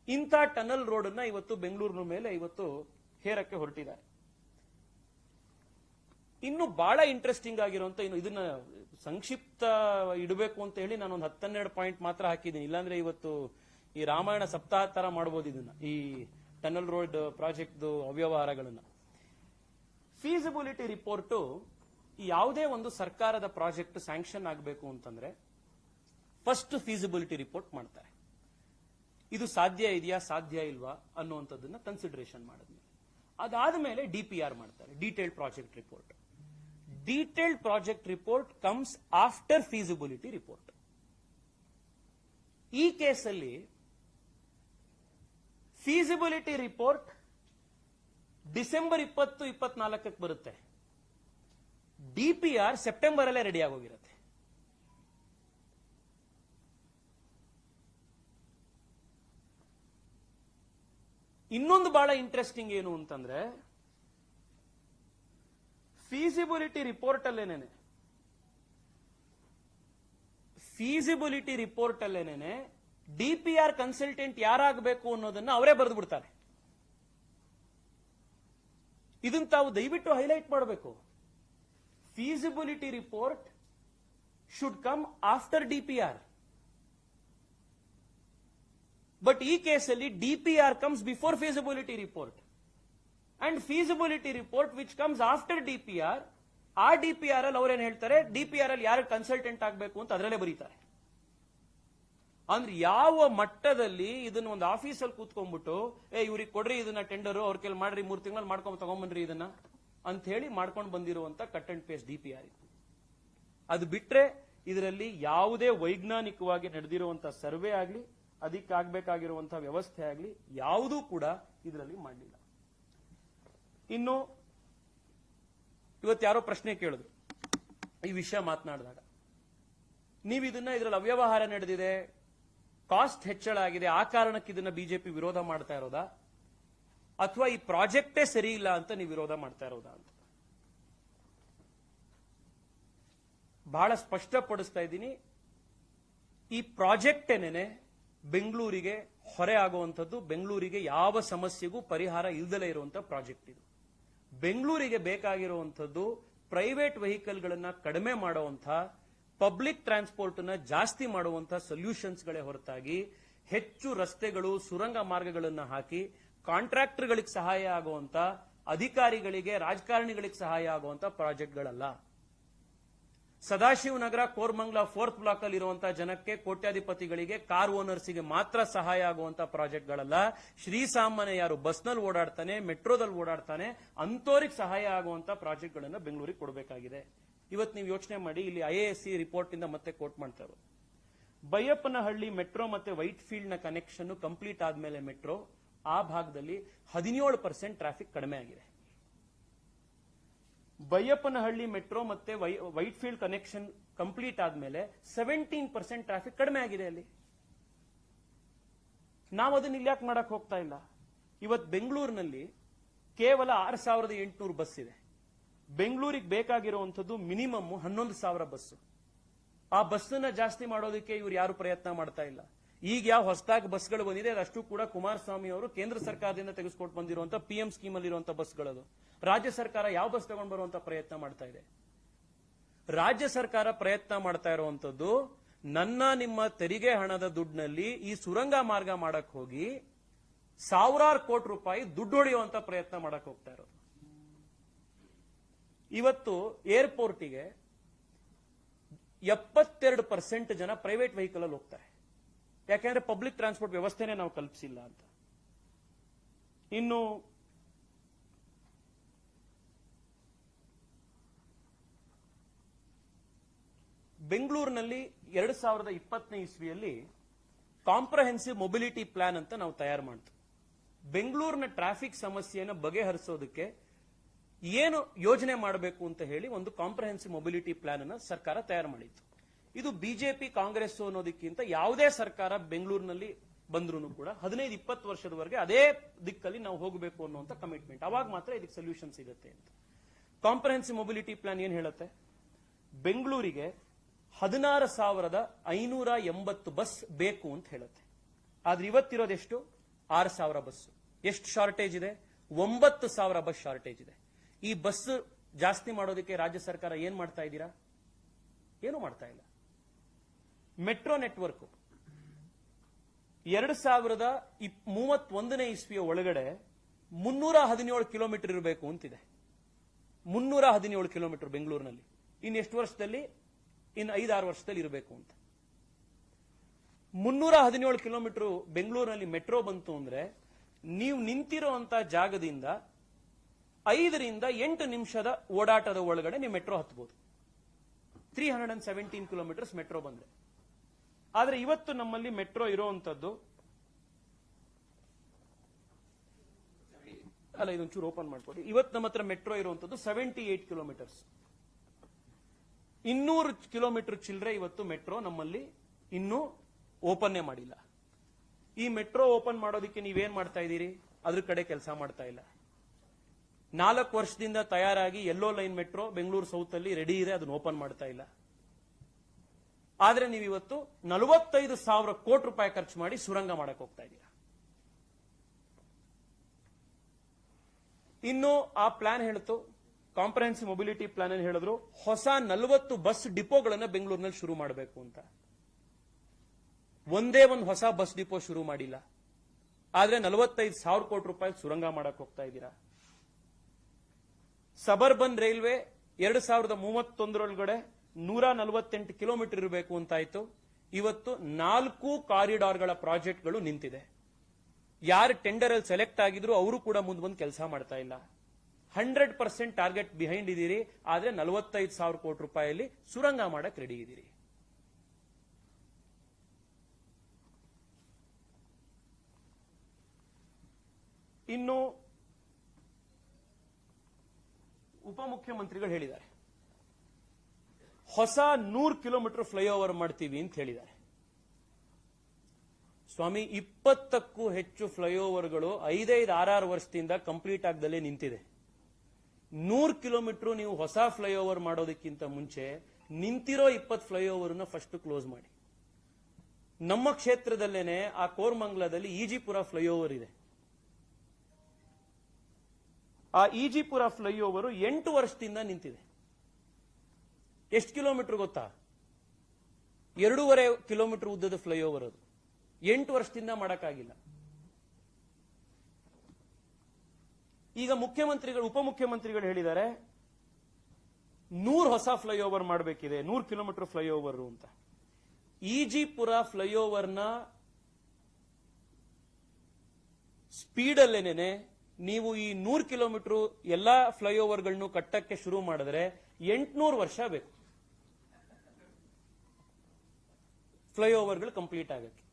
ಇಂಥ ಟನಲ್ ರೋಡ್ ಅನ್ನ ಇವತ್ತು ಬೆಂಗಳೂರಿನ ಮೇಲೆ ಇವತ್ತು ಹೇರಕ್ಕೆ ಹೊರಟಿದ್ದಾರೆ. ಇನ್ನು ಬಹಳ ಇಂಟ್ರೆಸ್ಟಿಂಗ್ ಆಗಿರುವಂತ, ಇನ್ನು ಇದನ್ನ ಸಂಕ್ಷಿಪ್ತ ಇಡಬೇಕು ಅಂತ ಹೇಳಿ ನಾನು ಒಂದು 10-12 ಪಾಯಿಂಟ್ ಮಾತ್ರ ಹಾಕಿದ್ದೀನಿ. ಇಲ್ಲಾಂದ್ರೆ ಇವತ್ತು ಈ ರಾಮಾಯಣ ಸಪ್ತಾಹ ತರ ಮಾಡಬಹುದು ಇದನ್ನ, ಈ ಟನಲ್ ರೋಡ್ ಪ್ರಾಜೆಕ್ಟ್ ಅವ್ಯವಹಾರಗಳನ್ನ. ಫೀಸಿಬಿಲಿಟಿ ರಿಪೋರ್ಟ್, ಯಾವುದೇ ಒಂದು ಸರ್ಕಾರದ ಪ್ರಾಜೆಕ್ಟ್ ಸ್ಯಾಂಕ್ಷನ್ ಆಗಬೇಕು ಅಂತಂದ್ರೆ ಫಸ್ಟ್ ಫೀಸಿಬಿಲಿಟಿ ರಿಪೋರ್ಟ್ ಮಾಡ್ತಾರೆ. ಇದು ಸಾಧ್ಯ ಇದೆಯಾ ಸಾಧ್ಯ ಇಲ್ವಾ ಅನ್ನುವಂಥದ್ದನ್ನ ಕನ್ಸಿಡರೇಷನ್ ಮಾಡಿದ್ಮೇಲೆ ಅದಾದ್ಮೇಲೆ DPR ಮಾಡ್ತಾರೆ, detailed project report. Detailed project report comes after feasibility report. ಈ ಕೇಸಲ್ಲಿ ಫೀಸಿಬಿಲಿಟಿ ರಿಪೋರ್ಟ್ ಡಿಸೆಂಬರ್ 2024 ಬರುತ್ತೆ, DPR ಸೆಪ್ಟೆಂಬರ್ ಅಲ್ಲೇ ರೆಡಿ ಆಗೋಗಿರುತ್ತೆ. ಇನ್ನೊಂದು ಬಹಳ ಇಂಟ್ರೆಸ್ಟಿಂಗ್ ಏನು ಅಂತಂದ್ರೆ, ಫೀಸಿಬಿಲಿಟಿ ರಿಪೋರ್ಟ್ ಅಲ್ಲೇನೇನೆ DPR ಕನ್ಸಲ್ಟೆಂಟ್ ಯಾರಾಗಬೇಕು ಅನ್ನೋದನ್ನ ಅವರೇ ಬರೆದು ಬಿಡ್ತಾರೆ. ಇದನ್ನ ತಾವು ದಯವಿಟ್ಟು ಹೈಲೈಟ್ ಮಾಡಬೇಕು. Feasibility report should come after DPR. But ಈ ಕೇಸಲ್ಲಿ DPR comes before feasibility report and feasibility report which comes after DPR. ಆ DPR ಅಲ್ಲಿ ಅವ್ರೇನ್ ಹೇಳ್ತಾರೆ, DPR ಅಲ್ಲಿ ಯಾರು ಕನ್ಸಲ್ಟೆಂಟ್ ಆಗಬೇಕು ಅಂತ ಅದರಲ್ಲೇ ಬರೀತಾರೆ. ಅಂದ್ರೆ ಯಾವ ಮಟ್ಟದಲ್ಲಿ ಇದನ್ನ ಒಂದು ಆಫೀಸಲ್ಲಿ ಕೂತ್ಕೊಂಡ್ಬಿಟ್ಟು ಇವ್ರಿಗೆ ಕೊಡ್ರಿ ಇದನ್ನ ಟೆಂಡರ್, ಅವ್ರ ಕೆಲ ಮಾಡ್ರಿ 3 ತಿಂಗಳಲ್ಲಿ ಮಾಡ್ಕೊಂಡು ತಗೊಂಡ್ಬನ್ರಿ ಇದನ್ನ ಅಂತ ಹೇಳಿ ಮಾಡ್ಕೊಂಡು ಬಂದಿರುವಂತ ಕಟ್ ಅಂಡ್ ಪೇಸ್ಟ್ DPR. ಅದು ಬಿಟ್ರೆ ಇದರಲ್ಲಿ ಯಾವುದೇ ವೈಜ್ಞಾನಿಕವಾಗಿ ನಡೆದಿರುವಂತಹ ಸರ್ವೆ ಆಗ್ಲಿ, ಅದಕ್ಕಾಗಬೇಕಾಗಿರುವಂತಹ ವ್ಯವಸ್ಥೆ ಆಗಲಿ ಯಾವುದೂ ಕೂಡ ಇದರಲ್ಲಿ ಮಾಡಲಿಲ್ಲ. ಇನ್ನು ಇವತ್ತು ಯಾರೋ ಪ್ರಶ್ನೆ ಕೇಳಿದ್ರು ಈ ವಿಷಯ ಮಾತನಾಡಿದಾಗ, ನೀವು ಇದರಲ್ಲಿ ಅವ್ಯವಹಾರ ನಡೆದಿದೆ, ಕಾಸ್ಟ್ ಹೆಚ್ಚಳ ಆಗಿದೆ, ಆ ಕಾರಣಕ್ಕೆ ಇದನ್ನ ಬಿಜೆಪಿ ವಿರೋಧ ಮಾಡ್ತಾ ಇರೋದಾ, ಅಥವಾ ಈ ಪ್ರಾಜೆಕ್ಟೇ ಸರಿ ಇಲ್ಲ ಅಂತ ನೀವು ವಿರೋಧ ಮಾಡ್ತಾ ಇರೋದಾ ಅಂತ ಬಹಳ ಸ್ಪಷ್ಟಪಡಿಸ್ತಾ ಇದ್ದೀನಿ. ಈ ಪ್ರಾಜೆಕ್ಟ್ ಏನೇನೆ ಬೆಂಗಳೂರಿಗೆ ಹೊರೆ ಆಗುವಂಥದ್ದು, ಬೆಂಗಳೂರಿಗೆ ಯಾವ ಸಮಸ್ಯೆಗೂ ಪರಿಹಾರ ಇಲ್ದಲೇ ಇರುವಂತಹ ಪ್ರಾಜೆಕ್ಟ್ ಇದು. ಬೆಂಗಳೂರಿಗೆ ಬೇಕಾಗಿರುವಂಥದ್ದು ಪ್ರೈವೇಟ್ ವೆಹಿಕಲ್ಗಳನ್ನ ಕಡಿಮೆ ಮಾಡುವಂಥ, ಪಬ್ಲಿಕ್ ಟ್ರಾನ್ಸ್ಪೋರ್ಟ್ ನ ಜಾಸ್ತಿ ಮಾಡುವಂತಹ ಸೊಲ್ಯೂಷನ್ಸ್ಗಳೇ ಹೊರತಾಗಿ ಹೆಚ್ಚು ರಸ್ತೆಗಳು, ಸುರಂಗ ಮಾರ್ಗಗಳನ್ನು ಹಾಕಿ ಕಾಂಟ್ರಾಕ್ಟರ್ಗಳಿಗೆ ಸಹಾಯ ಆಗುವಂತ, ಅಧಿಕಾರಿಗಳಿಗೆ, ರಾಜಕಾರಣಿಗಳಿಗೆ ಸಹಾಯ ಆಗುವಂತ ಪ್ರಾಜೆಕ್ಟ್ಗಳಲ್ಲ. ಸದಾಶಿವನಗರ, ಕೋರ್ಮಂಗ್ಲಾ 4th ಬ್ಲಾಕ್ ಅಲ್ಲಿ ಇರುವಂತಹ ಜನಕ್ಕೆ, ಕೋಟ್ಯಾಧಿಪತಿಗಳಿಗೆ, ಕಾರ್ ಓನರ್ಸ್ಗೆ ಮಾತ್ರ ಸಹಾಯ ಆಗುವಂತಹ ಪ್ರಾಜೆಕ್ಟ್ಗಳಲ್ಲ. ಶ್ರೀಸಾಮಾನ್ಯ ಯಾರು ಬಸ್ನಲ್ಲಿ ಓಡಾಡ್ತಾನೆ, ಮೆಟ್ರೋದಲ್ಲಿ ಓಡಾಡ್ತಾನೆ, ಅಂತೋರಿಗೆ ಸಹಾಯ ಆಗುವಂತಹ ಪ್ರಾಜೆಕ್ಟ್ಗಳನ್ನ ಬೆಂಗಳೂರಿಗೆ ಕೊಡಬೇಕಾಗಿದೆ. ಇವತ್ತು ನೀವು ಯೋಚನೆ ಮಾಡಿ, ಇಲ್ಲಿ IASC ರಿಪೋರ್ಟ್ ಇಂದ ಮತ್ತೆ ಕೋಟ್ ಮಾಡ್ತಾ ಇರೋದು, ಬೈಯಪ್ಪನಹಳ್ಳಿ ಮೆಟ್ರೋ ಮತ್ತೆ ವೈಟ್ ಫೀಲ್ಡ್ ನ ಕನೆಕ್ಷನ್ ಕಂಪ್ಲೀಟ್ ಆದ್ಮೇಲೆ ಮೆಟ್ರೋ ಆ ಭಾಗದಲ್ಲಿ 17% ಟ್ರಾಫಿಕ್ ಕಡಿಮೆ ಆಗಿದೆ. ಬೈಯಪ್ಪನಹಳ್ಳಿ ಮೆಟ್ರೋ ಮತ್ತೆ ವೈಟ್ ಫೀಲ್ಡ್ ಕನೆಕ್ಷನ್ ಕಂಪ್ಲೀಟ್ ಆದ್ಮೇಲೆ 17% ಟ್ರಾಫಿಕ್ ಕಡಿಮೆ ಆಗಿದೆ ಅಲ್ಲಿ. ನಾವು ಅದನ್ನ ಇಲ್ಲಿ ಯಾಕೆ ಮಾಡಕ್ ಹೋಗ್ತಾ ಇಲ್ಲ? ಇವತ್ತು ಬೆಂಗಳೂರಿನಲ್ಲಿ ಕೇವಲ 6,800 ಬಸ್ ಇದೆ. ಬೆಂಗಳೂರಿಗೆ ಬೇಕಾಗಿರುವಂತದ್ದು ಮಿನಿಮಮ್ 11,000 ಬಸ್. ಆ ಬಸ್ಸನ್ನ ಜಾಸ್ತಿ ಮಾಡೋದಕ್ಕೆ ಇವ್ರು ಯಾರು ಪ್ರಯತ್ನ ಮಾಡ್ತಾ ಇಲ್ಲ. ಈಗ ಯಾವ ಹೊಸದಾಗಿ ಬಸ್ಗಳು ಬಂದಿದೆ ಅದಷ್ಟು ಕೂಡ ಕುಮಾರಸ್ವಾಮಿ ಅವರು ಕೇಂದ್ರ ಸರ್ಕಾರದಿಂದ ತೆಗೆದುಕೊಂಡು ಬಂದಿರುವಂತಹ PM ಸ್ಕೀಮ್ ಅಲ್ಲಿ ಇರುವಂತಹ ಬಸ್ಗಳದು. ರಾಜ್ಯ ಸರ್ಕಾರ ಯಾವ ಬಸ್ ತಗೊಂಡು ಬರುವಂತ ಪ್ರಯತ್ನ ಮಾಡ್ತಾ ಇದೆ? ರಾಜ್ಯ ಸರ್ಕಾರ ಪ್ರಯತ್ನ ಮಾಡ್ತಾ ಇರುವಂತದ್ದು ನನ್ನ ನಿಮ್ಮ ತೆರಿಗೆ ಹಣದ ದುಡ್ಡಿನಲ್ಲಿ ಈ ಸುರಂಗ ಮಾರ್ಗ ಮಾಡಕ್ ಹೋಗಿ ಸಾವಿರಾರು ಕೋಟಿ ರೂಪಾಯಿ ದುಡ್ಡು ಹೊಡೆಯುವಂತ ಪ್ರಯತ್ನ ಮಾಡಕ್ ಹೋಗ್ತಾ ಇರೋದು. ಇವತ್ತು ಏರ್ಪೋರ್ಟಿಗೆ 72% ಜನ ಪ್ರೈವೇಟ್ ವೆಹಿಕಲ್ ಅಲ್ಲಿ ಹೋಗ್ತಾರೆ. ಯಾಕೆಂದ್ರೆ ಪಬ್ಲಿಕ್ ಟ್ರಾನ್ಸ್ಪೋರ್ಟ್ ವ್ಯವಸ್ಥೆನೇ ನಾವು ಕಲ್ಪಿಸಿಲ್ಲ ಅಂತ. ಇನ್ನು ಬೆಂಗಳೂರಿನಲ್ಲಿ 2020ನೇ ಇಸ್ವಿಯಲ್ಲಿ ಕಾಂಪ್ರಹೆನ್ಸಿವ್ ಮೊಬಿಲಿಟಿ ಪ್ಲಾನ್ ಅಂತ ನಾವು ತಯಾರು ಮಾಡ್ತೀವಿ. ಬೆಂಗಳೂರಿನ ಟ್ರಾಫಿಕ್ ಸಮಸ್ಯೆಯನ್ನು ಬಗೆಹರಿಸೋದಕ್ಕೆ ಏನು ಯೋಜನೆ ಮಾಡಬೇಕು ಅಂತ ಹೇಳಿ ಒಂದು ಕಾಂಪ್ರಹೆನ್ಸಿವ್ ಮೊಬಿಲಿಟಿ ಪ್ಲಾನ್ ಅನ್ನು ಸರ್ಕಾರ ತಯಾರು ಮಾಡಿತ್ತು. ಇದು ಬಿಜೆಪಿ ಕಾಂಗ್ರೆಸ್ ಅನ್ನೋದಕ್ಕಿಂತ ಯಾವುದೇ ಸರ್ಕಾರ ಬೆಂಗಳೂರಿನಲ್ಲಿ ಬಂದ್ರೂ ಕೂಡ 15-20 ವರ್ಷದವರೆಗೆ ಅದೇ ದಿಕ್ಕಲ್ಲಿ ನಾವು ಹೋಗಬೇಕು ಅನ್ನುವಂತ ಕಮಿಟ್ಮೆಂಟ್. ಅವಾಗ ಮಾತ್ರ ಇದಕ್ಕೆ ಸೊಲ್ಯೂಷನ್ ಸಿಗುತ್ತೆ ಅಂತ. ಕಾಂಪ್ರಹೆನ್ಸಿವ್ ಮೊಬಿಲಿಟಿ ಪ್ಲಾನ್ ಏನ್ ಹೇಳುತ್ತೆ? ಬೆಂಗಳೂರಿಗೆ 16,580 ಬಸ್ ಬೇಕು ಅಂತ ಹೇಳುತ್ತೆ. ಆದ್ರೆ ಇವತ್ತಿರೋದೆಷ್ಟು? 6,000 ಬಸ್. ಎಷ್ಟು ಶಾರ್ಟೇಜ್ ಇದೆ? 9,000 ಬಸ್ ಶಾರ್ಟೇಜ್ ಇದೆ. ಈ ಬಸ್ ಜಾಸ್ತಿ ಮಾಡೋದಕ್ಕೆ ರಾಜ್ಯ ಸರ್ಕಾರ ಏನ್ ಮಾಡ್ತಾ ಇದ್ದೀರಾ? ಏನು ಮಾಡ್ತಾ ಇಲ್ಲ. ಮೆಟ್ರೋ ನೆಟ್ವರ್ಕ್ 2031ನೇ ಇಸ್ವಿಯ ಒಳಗಡೆ 317 ಕಿಲೋಮೀಟರ್ ಇರಬೇಕು ಅಂತಿದೆ. 317 ಕಿಲೋಮೀಟರ್ ಬೆಂಗಳೂರಿನಲ್ಲಿ. ಎಷ್ಟು ವರ್ಷದಲ್ಲಿ? 5-6 ವರ್ಷದಲ್ಲಿ ಇರಬೇಕು ಅಂತ. 317 ಕಿಲೋಮೀಟರ್ ಬೆಂಗಳೂರಿನಲ್ಲಿ ಮೆಟ್ರೋ ಬಂತು ಅಂದ್ರೆ ನೀವು ನಿಂತಿರುವಂತ ಜಾಗದಿಂದ 5ರಿಂದ 8 ನಿಮಿಷದ ಓಡಾಟದ ಒಳಗಡೆ ನೀವು ಮೆಟ್ರೋ ಹತ್ತಬಹುದು. 317 ಕಿಲೋಮೀಟರ್ಸ್ ಮೆಟ್ರೋ ಬಂದ್ರೆ. ಆದ್ರೆ ಇವತ್ತು ನಮ್ಮಲ್ಲಿ ಮೆಟ್ರೋ ಇರುವಂತದ್ದು ಅಲ್ಲ, ಇದೊಂಚೂರು ಓಪನ್ ಮಾಡ್ಕೊಡಿ. ಇವತ್ತು ನಮ್ಮ ಹತ್ರ ಮೆಟ್ರೋ ಇರುವಂತದ್ದು 78 ಕಿಲೋಮೀಟರ್ಸ್. 200 ಕಿಲೋಮೀಟರ್ ಚಿಲ್ಲರೆ ಇವತ್ತು ಮೆಟ್ರೋ ನಮ್ಮಲ್ಲಿ ಇನ್ನೂ ಓಪನ್ನೇ ಮಾಡಿಲ್ಲ. ಈ ಮೆಟ್ರೋ ಓಪನ್ ಮಾಡೋದಕ್ಕೆ ನೀವೇನ್ ಮಾಡ್ತಾ ಇದ್ದೀರಿ? ಅದ್ರ ಕಡೆ ಕೆಲಸ ಮಾಡ್ತಾ ಇಲ್ಲ. 4 ವರ್ಷದಿಂದ ತಯಾರಾಗಿ yellow line metro Bengaluru south ಅಲ್ಲಿ ರೆಡಿ ಇದೆ, ಅದನ್ನ ಓಪನ್ ಮಾಡ್ತಾ ಇಲ್ಲ. ಆದ್ರೆ ನೀವಿವತ್ತು 45,000 ಕೋಟಿ ರೂಪಾಯಿ ಖರ್ಚು ಮಾಡಿ ಸುರಂಗ ಮಾಡಕ್ ಹೋಗ್ತಾ ಇದ್ದೀರಾ. ಇನ್ನು ಆ ಪ್ಲಾನ್ ಹೇಳಿತು, ಕಾಂಪ್ರಹೆನ್ಸಿವ್ ಮೊಬಿಲಿಟಿ ಪ್ಲಾನ್ ಅನ್ನು ಹೇಳಿದ್ರು, ಹೊಸ 40 ಬಸ್ ಡಿಪೋಗಳನ್ನ ಬೆಂಗಳೂರಿನಲ್ಲಿ ಶುರು ಮಾಡಬೇಕು ಅಂತ. ಒಂದೇ ಒಂದು ಹೊಸ ಬಸ್ ಡಿಪೋ ಶುರು ಮಾಡಿಲ್ಲ. ಆದ್ರೆ 45,000 ಕೋಟಿ ರೂಪಾಯಿ ಸುರಂಗ ಮಾಡಕ್ ಹೋಗ್ತಾ ಇದ್ದೀರಾ. ಸಬರ್ಬನ್ ರೈಲ್ವೆ 2031 148 ಕಿಲೋಮೀಟರ್ ಇರಬೇಕು ಅಂತಾಯ್ತು. ಇವತ್ತು 4 ಕಾರಿಡಾರ್ಗಳ ಪ್ರಾಜೆಕ್ಟ್ಗಳು ನಿಂತಿದೆ. ಯಾರು ಟೆಂಡರ್ ಅಲ್ಲಿ ಸೆಲೆಕ್ಟ್ ಆಗಿದ್ರು ಅವರು ಕೂಡ ಮುಂದೆ ಬಂದು ಕೆಲಸ ಮಾಡ್ತಾ ಇಲ್ಲ. 100% ಟಾರ್ಗೆಟ್ ಬಿಹೈಂಡ್ ಇದೀರಿ. ಆದ್ರೆ 45,000 ಕೋಟಿ ರೂಪಾಯಿಯಲ್ಲಿ ಸುರಂಗ ಮಾಡಕ್ ರೆಡಿ ಇದೀರಿ. ಇನ್ನು ಉಪಮುಖ್ಯಮಂತ್ರಿಗಳು ಹೇಳಿದ್ದಾರೆ, ಹೊಸ 100 ಕಿಲೋಮೀಟರ್ ಫ್ಲೈಓವರ್ ಮಾಡ್ತೀವಿ ಅಂತ ಹೇಳಿದ್ದಾರೆ. ಸ್ವಾಮಿ, 20ಕ್ಕೂ ಹೆಚ್ಚು ಫ್ಲೈಓವರ್ಗಳು 5-6 ವರ್ಷದಿಂದ ಕಂಪ್ಲೀಟ್ ಆಗದಲ್ಲೇ ನಿಂತಿದೆ. 100 ಕಿಲೋಮೀಟರ್ ನೀವು ಹೊಸ ಫ್ಲೈಓವರ್ ಮಾಡೋದಕ್ಕಿಂತ ಮುಂಚೆ ನಿಂತಿರೋ 20 ಫ್ಲೈಓವರ್ನ ಫಸ್ಟ್ ಕ್ಲೋಸ್ ಮಾಡಿ. ನಮ್ಮ ಕ್ಷೇತ್ರದಲ್ಲೇನೆ ಆ ಕೋರ್ಮಂಗಲದಲ್ಲಿ ಈಜಿಪುರ ಫ್ಲೈಓವರ್ ಇದೆ. ಆ ಈಜಿಪುರ ಫ್ಲೈಓವರ್ 8 ವರ್ಷದಿಂದ ನಿಂತಿದೆ. ಎಷ್ಟು ಕಿಲೋಮೀಟರ್ ಗೊತ್ತಾ? 2.5 ಕಿಲೋಮೀಟರ್ ಉದ್ದದ ಫ್ಲೈಓವರ್ ಅದು. 8 ವರ್ಷದಿಂದ ಮಾಡಕ್ಕಾಗಿಲ್ಲ. ಈಗ ಉಪಮುಖ್ಯಮಂತ್ರಿಗಳು ಹೇಳಿದ್ದಾರೆ 100 ಹೊಸ ಫ್ಲೈಓವರ್ ಮಾಡಬೇಕಿದೆ, 100 ಕಿಲೋಮೀಟರ್ ಫ್ಲೈಓವರ್ ಅಂತ. ಈಜಿಪುರ ಫ್ಲೈಓವರ್ನ ಸ್ಪೀಡ್ ಅಲ್ಲೇನೆ ನೀವು ಈ 100 ಕಿಲೋಮೀಟರ್ ಎಲ್ಲಾ ಫ್ಲೈಓವರ್ಗಳನ್ನು ಕಟ್ಟಕ್ಕೆ ಶುರು ಮಾಡಿದ್ರೆ 800 ವರ್ಷ ಬೇಕು ಫ್ಲೈಓವರ್ಗಳು ಕಂಪ್ಲೀಟ್ ಆಗಕ್ಕೆ.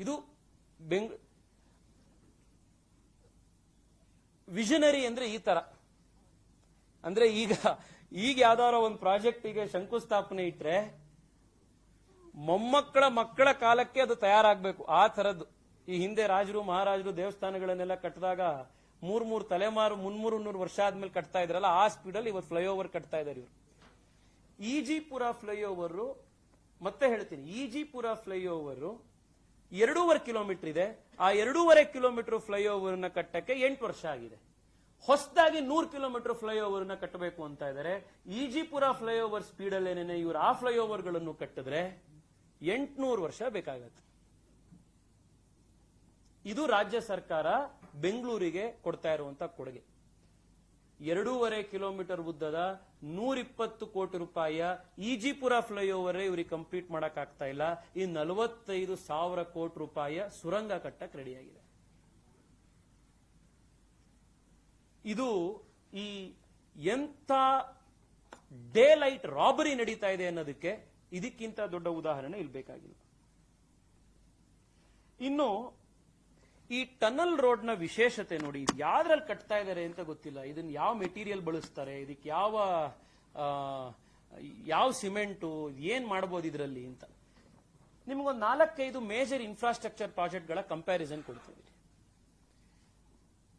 ಇದು ವಿಷನರಿ ಅಂದ್ರೆ ಈ ತರ. ಅಂದ್ರೆ ಈಗ ಯಾವ್ದಾರ ಒಂದು ಪ್ರಾಜೆಕ್ಟ್ ಗೆ ಶಂಕುಸ್ಥಾಪನೆ ಇಟ್ರೆ ಮಕ್ಕಳ ಕಾಲಕ್ಕೆ ಅದು ತಯಾರಾಗಬೇಕು. ಆ ತರದ್ದು. ಈ ಹಿಂದೆ ರಾಜರು ಮಹಾರಾಜರು ದೇವಸ್ಥಾನಗಳನ್ನೆಲ್ಲ ಕಟ್ಟಿದಾಗ 3 ತಲೆಮಾರು 300 ವರ್ಷ ಆದ್ಮೇಲೆ ಕಟ್ತಾ ಇದ್ರಲ್ಲ, ಆ ಸ್ಪೀಡಲ್ಲಿ ಇವತ್ತು ಫ್ಲೈಓವರ್ ಕಟ್ತಾ ಇದ್ದಾರೆ ಇವರು. ಈಜಿಪುರ ಫ್ಲೈಓವರ್ ಮತ್ತೆ ಹೇಳ್ತೀನಿ, ಈಜಿಪುರ ಫ್ಲೈಓವರ್ 2.5 ಕಿಲೋಮೀಟರ್ ಇದೆ. ಆ 2.5 ಕಿಲೋಮೀಟರ್ ಫ್ಲೈಓವರ್ ನ ಕಟ್ಟಕ್ಕೆ 8 ವರ್ಷ ಆಗಿದೆ. ಹೊಸದಾಗಿ 100 ಕಿಲೋಮೀಟರ್ ಫ್ಲೈಓವರ್ ನ ಕಟ್ಟಬೇಕು ಅಂತ ಇದ್ದಾರೆ. ಈಜಿಪುರ ಫ್ಲೈಓವರ್ ಸ್ಪೀಡ್ ಅಲ್ಲೇನೆ ಇವರು ಆ ಫ್ಲೈಓವರ್ ಗಳನ್ನು ಕಟ್ಟಿದ್ರೆ 800 ವರ್ಷ ಬೇಕಾಗತ್ತೆ. ಇದು ರಾಜ್ಯ ಸರ್ಕಾರ ಬೆಂಗಳೂರಿಗೆ ಕೊಡ್ತಾ ಇರುವಂತ ಕೊಡುಗೆ. 2.5 ಕಿಲೋಮೀಟರ್ ಉದ್ದದ 120 ಕೋಟಿ ರೂಪಾಯಿಯ ಈಜಿಪುರ ಫ್ಲೈಓವರ್ ಇವರಿಗೆ ಕಂಪ್ಲೀಟ್ ಮಾಡಕ್ ಆಗ್ತಾ ಇಲ್ಲ. ಈ 45,000 ಕೋಟಿ ರೂಪಾಯಿಯ ಸುರಂಗ ಕಟ್ಟಕ್ ರೆಡಿಯಾಗಿದೆ. ಇದು ಈ ಎಂಥ ಡೇ ಲೈಟ್ ರಾಬರಿ ನಡೀತಾ ಇದೆ ಅನ್ನೋದಕ್ಕೆ ಇದಕ್ಕಿಂತ ದೊಡ್ಡ ಉದಾಹರಣೆ ಇಲ್ಲಿ ಬೇಕಾಗಿಲ್ಲ. ಇನ್ನು ಈ ಟನಲ್ ರೋಡ್ ನ ವಿಶೇಷತೆ ನೋಡಿ, ಇದು ಯಾವ್ದ್ರಲ್ಲಿ ಕಟ್ತಾ ಇದ್ದಾರೆ ಅಂತ ಗೊತ್ತಿಲ್ಲ. ಇದನ್ನ ಯಾವ ಮೆಟೀರಿಯಲ್ ಬಳಸ್ತಾರೆ, ಇದಕ್ಕೆ ಯಾವ ಸಿಮೆಂಟು, ಏನ್ ಮಾಡಬಹುದು ಇದರಲ್ಲಿ ಅಂತ ನಿಮಗೊಂದು 4-5 ಮೇಜರ್ ಇನ್ಫ್ರಾಸ್ಟ್ರಕ್ಚರ್ ಪ್ರಾಜೆಕ್ಟ್ ಗಳ ಕಂಪ್ಯಾರಿಸನ್ ಕೊಡ್ತೀವಿ.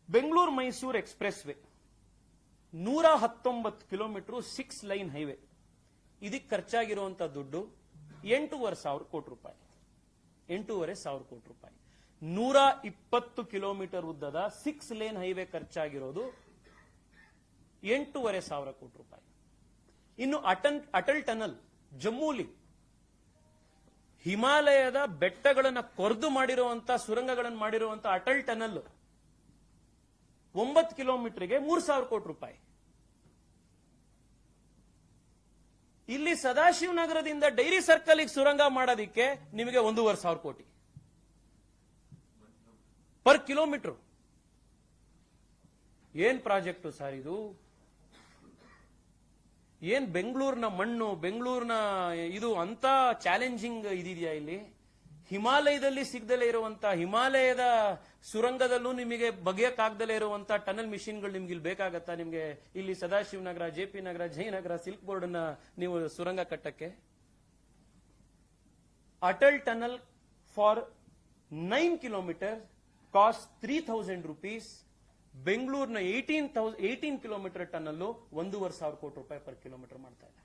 Bengaluru Mysuru express way 119 kilometre 6 line highway, ಇದಕ್ಕೆ ಖರ್ಚಾಗಿರುವಂತ ದುಡ್ಡು 8,500 ಕೋಟಿ ರೂಪಾಯಿ. 8,500 ಕೋಟಿ ರೂಪಾಯಿ. 120 ಕಿಲೋಮೀಟರ್ ಉದ್ದದ 6 ಲೇನ್ ಹೈವೇ ಖರ್ಚಾಗಿರೋದು 8,500 ಕೋಟಿ ರೂಪಾಯಿ. ಇನ್ನು ಅಟಲ್ ಟನಲ್ ಜಮ್ಮೂಲಿ ಹಿಮಾಲಯದ ಬೆಟ್ಟಗಳನ್ನು ಕೊರೆದು ಮಾಡಿರುವಂತ ಸುರಂಗಗಳನ್ನು ಮಾಡಿರುವಂತ ಅಟಲ್ ಟನಲ್ 9 ಕಿಲೋಮೀಟರ್ಗೆ 3,000 ಕೋಟಿ ರೂಪಾಯಿ. ಇಲ್ಲಿ ಸದಾಶಿವನಗರದಿಂದ ಡೈರಿ ಸರ್ಕಲ್ ಸುರಂಗ ಮಾಡೋದಿಕ್ಕೆ ನಿಮಗೆ 1,500 ಕೋಟಿ ಪರ್ ಕಿಲೋಮೀಟರ್. ಏನ್ ಪ್ರಾಜೆಕ್ಟ್ ಸರ್ ಇದು? ಏನ್ ಬೆಂಗಳೂರಿನ ಮಣ್ಣು, ಬೆಂಗಳೂರಿನ ಇದು ಅಂತ ಚಾಲೆಂಜಿಂಗ್ ಇದೆಯಾ ಇಲ್ಲಿ? ಹಿಮಾಲಯದಲ್ಲಿ ಸಿಗದಲೇ ಇರುವಂತ, ಹಿಮಾಲಯದ ಸುರಂಗದಲ್ಲೂ ನಿಮಗೆ ಬಗೆಯಕ್ಕಾಗದಲೇ ಇರುವಂತ ಟನಲ್ ಮಿಷಿನ್ಗಳು ನಿಮ್ಗೆ ಇಲ್ಲಿ ಬೇಕಾಗತ್ತಾ? ನಿಮ್ಗೆ ಇಲ್ಲಿ ಸದಾಶಿವನಗರ, ಜೆಪಿ ನಗರ, ಜಯನಗರ, ಸಿಲ್ಕ್ ಬೋರ್ಡ್ ನ ನೀವು ಸುರಂಗ ಕಟ್ಟಕ್ಕೆ? Atal tunnel for 9 kilometre cost 3,000 rupees. ಬೆಂಗಳೂರಿನ 18 ಕಿಲೋಮೀಟರ್ ಟನಲ್ಲು 1,500 ಕೋಟಿ ರೂಪಾಯಿ ಪರ್ ಕಿಲೋಮೀಟರ್ ಮಾಡ್ತಾ ಇದೆ.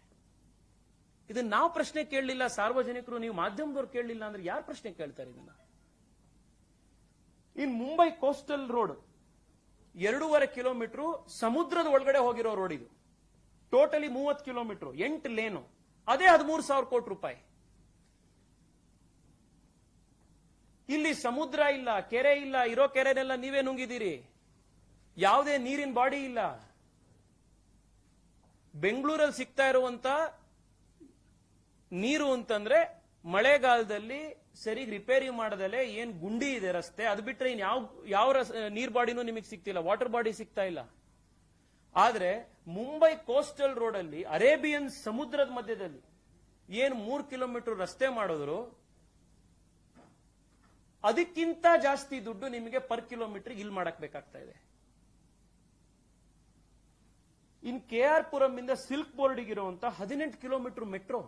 ಇದನ್ನ ನಾವು ಪ್ರಶ್ನೆ ಕೇಳಲಿಲ್ಲ, ಸಾರ್ವಜನಿಕರು, ನೀವು ಮಾಧ್ಯಮದವ್ರು ಕೇಳಲಿಲ್ಲ ಅಂದ್ರೆ ಯಾರು ಪ್ರಶ್ನೆ ಕೇಳ್ತಾರೆ ಇದನ್ನ? ಇನ್ ಮುಂಬೈ ಕೋಸ್ಟಲ್ ರೋಡ್ 2.5 ಕಿಲೋಮೀಟರ್ ಸಮುದ್ರದ ಒಳಗಡೆ ಹೋಗಿರೋ ರೋಡ್ ಇದು. ಟೋಟಲಿ 30 ಕಿಲೋಮೀಟರ್, 8 ಲೇನು, ಅದೇ 13,000 ಕೋಟಿ ರೂಪಾಯಿ. ಇಲ್ಲಿ ಸಮುದ್ರ ಇಲ್ಲ, ಕೆರೆ ಇಲ್ಲ, ಇರೋ ಕೆರೆನೆಲ್ಲ ನೀವೇ ನುಂಗಿದ್ದೀರಿ. ಯಾವುದೇ ನೀರಿನ ಬಾಡಿ ಇಲ್ಲ. ಬೆಂಗಳೂರಲ್ಲಿ ಸಿಗ್ತಾ ಇರುವಂತ ನೀರು ಅಂತಂದ್ರೆ ಮಳೆಗಾಲದಲ್ಲಿ ಸರಿ ರಿಪೇರಿ ಮಾಡದಲ್ಲೇ ಏನ್ ಗುಂಡಿ ಇದೆ ರಸ್ತೆ, ಅದು ಬಿಟ್ರೆ ಇನ್ ಯಾವ ನೀರ್ ಬಾಡಿನೂ ನಿಮಗೆ ಸಿಗ್ತಿಲ್ಲ, ವಾಟರ್ ಬಾಡಿ ಸಿಗ್ತಾ ಇಲ್ಲ. ಆದ್ರೆ ಮುಂಬೈ ಕೋಸ್ಟಲ್ ರೋಡ್ ಅಲ್ಲಿ ಅರೇಬಿಯನ್ ಸಮುದ್ರದ ಮಧ್ಯದಲ್ಲಿ ಏನ್ 3 ಕಿಲೋಮೀಟರ್ ರಸ್ತೆ ಮಾಡಿದ್ರು ಅದಕ್ಕಿಂತ ಜಾಸ್ತಿ ದುಡ್ಡು ನಿಮಗೆ ಪರ್ ಕಿಲೋಮೀಟರ್ ಇಲ್ಲಿ ಮಾಡಕ್ ಬೇಕಾಗ್ತಾ ಇದೆ. ಇನ್ KR ಪುರಂ ಇಂದ ಸಿಲ್ಕ್ ಬೋರ್ಡ್ ಇರುವಂತಹ 18 ಕಿಲೋಮೀಟರ್ ಮೆಟ್ರೋ,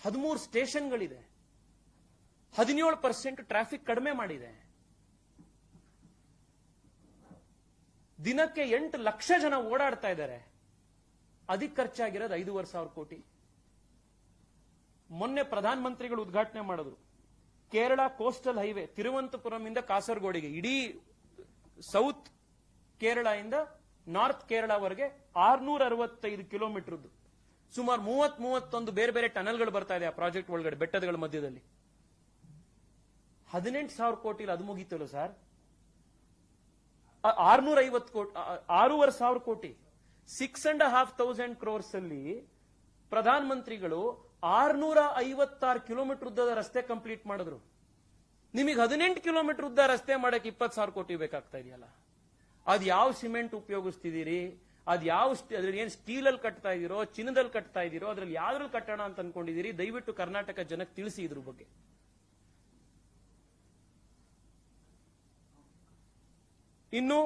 13 ಸ್ಟೇಷನ್ಗಳಿದೆ, 17% ಟ್ರಾಫಿಕ್ ಕಡಿಮೆ ಮಾಡಿದೆ. ದಿನಕ್ಕೆ 8 ಲಕ್ಷ ಜನ ಓಡಾಡ್ತಾ ಇದ್ದಾರೆ. ಅದಕ್ಕೆ ಖರ್ಚಾಗಿರೋದು 5,500 ಕೋಟಿ. ಮೊನ್ನೆ ಪ್ರಧಾನ ಮಂತ್ರಿಗಳು ಉದ್ಘಾಟನೆ ಮಾಡಿದ್ರು ಕೇರಳ ಕೋಸ್ಟಲ್ ಹೈವೇ ತಿರುವನಂತಪುರಂ ಇಂದ ಕಾಸರಗೋಡಿಗೆ, ಇಡೀ ಸೌತ್ ಕೇರಳ ಇಂದ ನಾರ್ತ್ ಕೇರಳವರೆಗೆ 665 ಕಿಲೋಮೀಟರ್, ಸುಮಾರು 30-31 ಬೇರೆ ಬೇರೆ ಟನಲ್ಗಳು ಬರ್ತಾ ಇದೆ ಆ ಪ್ರಾಜೆಕ್ಟ್ ಒಳಗಡೆ ಬೆಟ್ಟಗಳ ಮಧ್ಯದಲ್ಲಿ. 18,000 ಕೋಟಿ ಅದು ಮುಗೀತಲ್ಲ ಸರ್. 650 ಕೋಟಿ, 6,500 ಕೋಟಿ, 6,500 crores ಅಲ್ಲಿ ಪ್ರಧಾನ ಮಂತ್ರಿಗಳು 656 ಕಿಲೋಮೀಟರ್ ಉದ್ದದ ರಸ್ತೆ ಕಂಪ್ಲೀಟ್ ಮಾಡಿದ್ರು. ನಿಮಗೆ 18 ಕಿಲೋಮೀಟರ್ ಉದ್ದ ರಸ್ತೆ ಮಾಡಕ್ಕೆ 20,000 ಕೋಟಿ ಬೇಕಾಗ್ತಾ ಇದೆಯಲ್ಲ. ಅದ್ ಯಾವ ಸಿಮೆಂಟ್ ಉಪಯೋಗಿಸ್ತಿದ್ದೀರಿ, ಅದ್ ಅದ್ರಲ್ಲಿ ಏನ್ ಸ್ಟೀಲ್ ಅಲ್ಲಿ ಕಟ್ತಾ ಇದೀರೋ, ಚಿನ್ನದಲ್ಲಿ ಕಟ್ತಾ ಇದೀರೋ, ಅದ್ರಲ್ಲಿ ಯಾವ್ದ್ರಲ್ಲಿ ಕಟ್ಟೋಣ ಅಂತ ಅನ್ಕೊಂಡಿದ್ದೀರಿ? ದಯವಿಟ್ಟು ಕರ್ನಾಟಕ ಜನಕ್ಕೆ ತಿಳಿಸಿ ಇದ್ರ ಬಗ್ಗೆ. ಇನ್ನು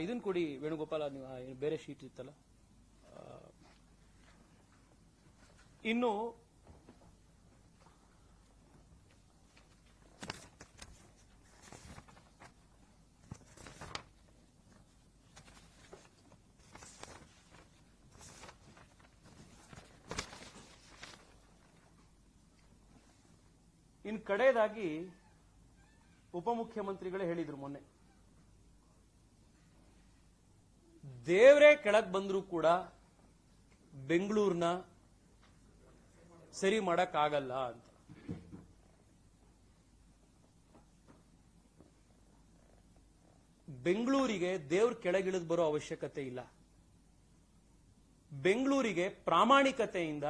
ಇದನ್ ಕೊಡಿ ವೇಣುಗೋಪಾಲ, ನೀವು ಬೇರೆ ಶೀಟ್ ಇತ್ತಲ್ಲ. ಇನ್ನು ಕಡೆಯದಾಗಿ ಉಪಮುಖ್ಯಮಂತ್ರಿಗಳೇ ಹೇಳಿದ್ರು ಮೊನ್ನೆ, ದೇವರೇ ಕೆಳಗ್ ಬಂದ್ರೂ ಕೂಡ ಬೆಂಗಳೂರಿನ ಸರಿ ಮಾಡಕ್ ಆಗಲ್ಲ ಅಂತ. ಬೆಂಗಳೂರಿಗೆ ದೇವ್ರ ಕೆಳಗಿಳಿದು ಬರೋ ಅವಶ್ಯಕತೆ ಇಲ್ಲ. ಬೆಂಗಳೂರಿಗೆ ಪ್ರಾಮಾಣಿಕತೆಯಿಂದ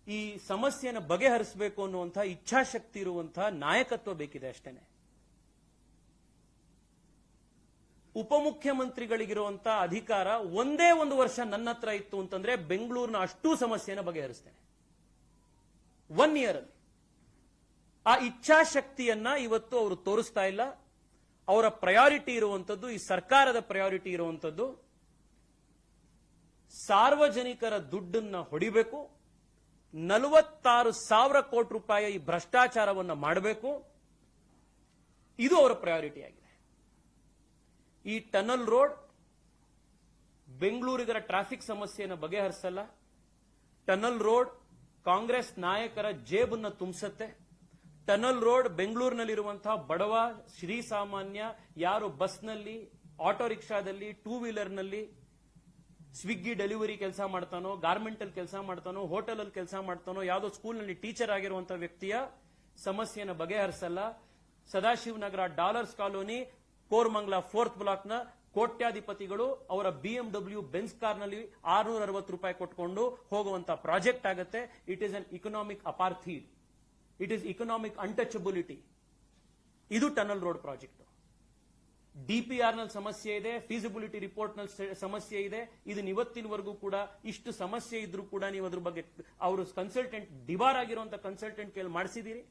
ಈ ಸಮಸ್ಯೆಯನ್ನು ಬಗೆಹರಿಸಬೇಕು ಅನ್ನುವಂತಹ ಇಚ್ಛಾಶಕ್ತಿ ಇರುವಂತಹ ನಾಯಕತ್ವ ಬೇಕಿದೆ ಅಷ್ಟೇನೆ. ಉಪಮುಖ್ಯಮಂತ್ರಿಗಳಿಗಿರುವಂತಹ ಅಧಿಕಾರ ಒಂದೇ ಒಂದು ವರ್ಷ ನನ್ನ ಹತ್ರ ಇತ್ತು ಅಂತಂದ್ರೆ ಬೆಂಗಳೂರಿನ ಅಷ್ಟೂ ಸಮಸ್ಯೆನ ಬಗೆಹರಿಸ್ತೇನೆ. 1 ಇಯರ್ ಅಲ್ಲಿ. ಆ ಇಚ್ಛಾಶಕ್ತಿಯನ್ನ ಇವತ್ತು ಅವರು ತೋರಿಸ್ತಾ ಇಲ್ಲ. ಅವರ ಪ್ರಯಾರಿಟಿ ಇರುವಂತದ್ದು, ಈ ಸರ್ಕಾರದ ಪ್ರಯಾರಿಟಿ ಇರುವಂತದ್ದು ಸಾರ್ವಜನಿಕರ ದುಡ್ಡನ್ನ ಹೊಡಿಬೇಕು, 46,000 ಕೋಟಿ ರೂಪಾಯಿ ಈ ಭ್ರಷ್ಟಾಚಾರವನ್ನ ಮಾಡಬೇಕು. ಇದು ಅವರ ಪ್ರಯಾರಿಟಿ ಆಗಿದೆ. ಈ ಟನಲ್ ರೋಡ್ ಬೆಂಗಳೂರಿಗರ ಟ್ರಾಫಿಕ್ ಸಮಸ್ಯೆಯನ್ನು ಬಗೆಹರಿಸಲ್ಲ. ಟನಲ್ ರೋಡ್ ಕಾಂಗ್ರೆಸ್ ನಾಯಕರ ಜೇಬನ್ನ ತುಂಬಿಸುತ್ತೆ. ಟನಲ್ ರೋಡ್ ಬೆಂಗಳೂರಿನಲ್ಲಿರುವಂತಹ ಬಡವ ಶ್ರೀಸಾಮಾನ್ಯ ಯಾರು ಬಸ್ನಲ್ಲಿ, ಆಟೋ ರಿಕ್ಷಾದಲ್ಲಿ, ಟೂ ವೀಲರ್ನಲ್ಲಿ ಸ್ವಿಗ್ಗಿ ಡೆಲಿವರಿ ಕೆಲಸ ಮಾಡ್ತಾನೋ, ಗಾರ್ಮೆಂಟ್ ಅಲ್ಲಿ ಕೆಲಸ ಮಾಡ್ತಾನೋ, ಹೋಟೆಲ್ ಅಲ್ಲಿ ಕೆಲಸ ಮಾಡ್ತಾನೋ, ಯಾವುದೋ ಸ್ಕೂಲ್ನಲ್ಲಿ ಟೀಚರ್ ಆಗಿರುವಂತಹ ವ್ಯಕ್ತಿಯ ಸಮಸ್ಯೆಯನ್ನು ಬಗೆಹರಿಸಲ್ಲ. ಸದಾಶಿವನಗರ, ಡಾಲರ್ಸ್ ಕಾಲೋನಿ, ಕೋರ್ಮಂಗ್ಲ 4th ಬ್ಲಾಕ್ನ ಕೋಟ್ಯಾಧಿಪತಿಗಳು ಅವರ BMW ಬೆನ್ಸ್ ಕಾರ್ನಲ್ಲಿ 660 ರೂಪಾಯಿ ಕೊಟ್ಕೊಂಡು ಹೋಗುವಂತ ಪ್ರಾಜೆಕ್ಟ್ ಆಗುತ್ತೆ. It is an economic apartheid. It is economic untouchability. ಇದು ಟನಲ್ ರೋಡ್ ಪ್ರಾಜೆಕ್ಟ್. DPR ನಲ್ಲಿ ಸಮಸ್ಯೆ ಇದೆ, ಫೀಸಿಬಿಲಿಟಿ ರಿಪೋರ್ಟ್ ನಲ್ಲಿ ಸಮಸ್ಯೆ ಇದೆ. ಇದನ್ನ ಇವತ್ತಿನವರೆಗೂ ಕೂಡ ಇಷ್ಟು ಸಮಸ್ಯೆ ಇದ್ರೂ ಕೂಡ ನೀವು ಅದ್ರ ಬಗ್ಗೆ ಅವರು ಕನ್ಸಲ್ಟೆಂಟ್ ಡಿಬಾರ್ ಆಗಿರುವಂತಹ ಕನ್ಸಲ್ಟೆಂಟ್ ಕೇಳಿ ಮಾಡಿಸಿದ್ದೀರಿ.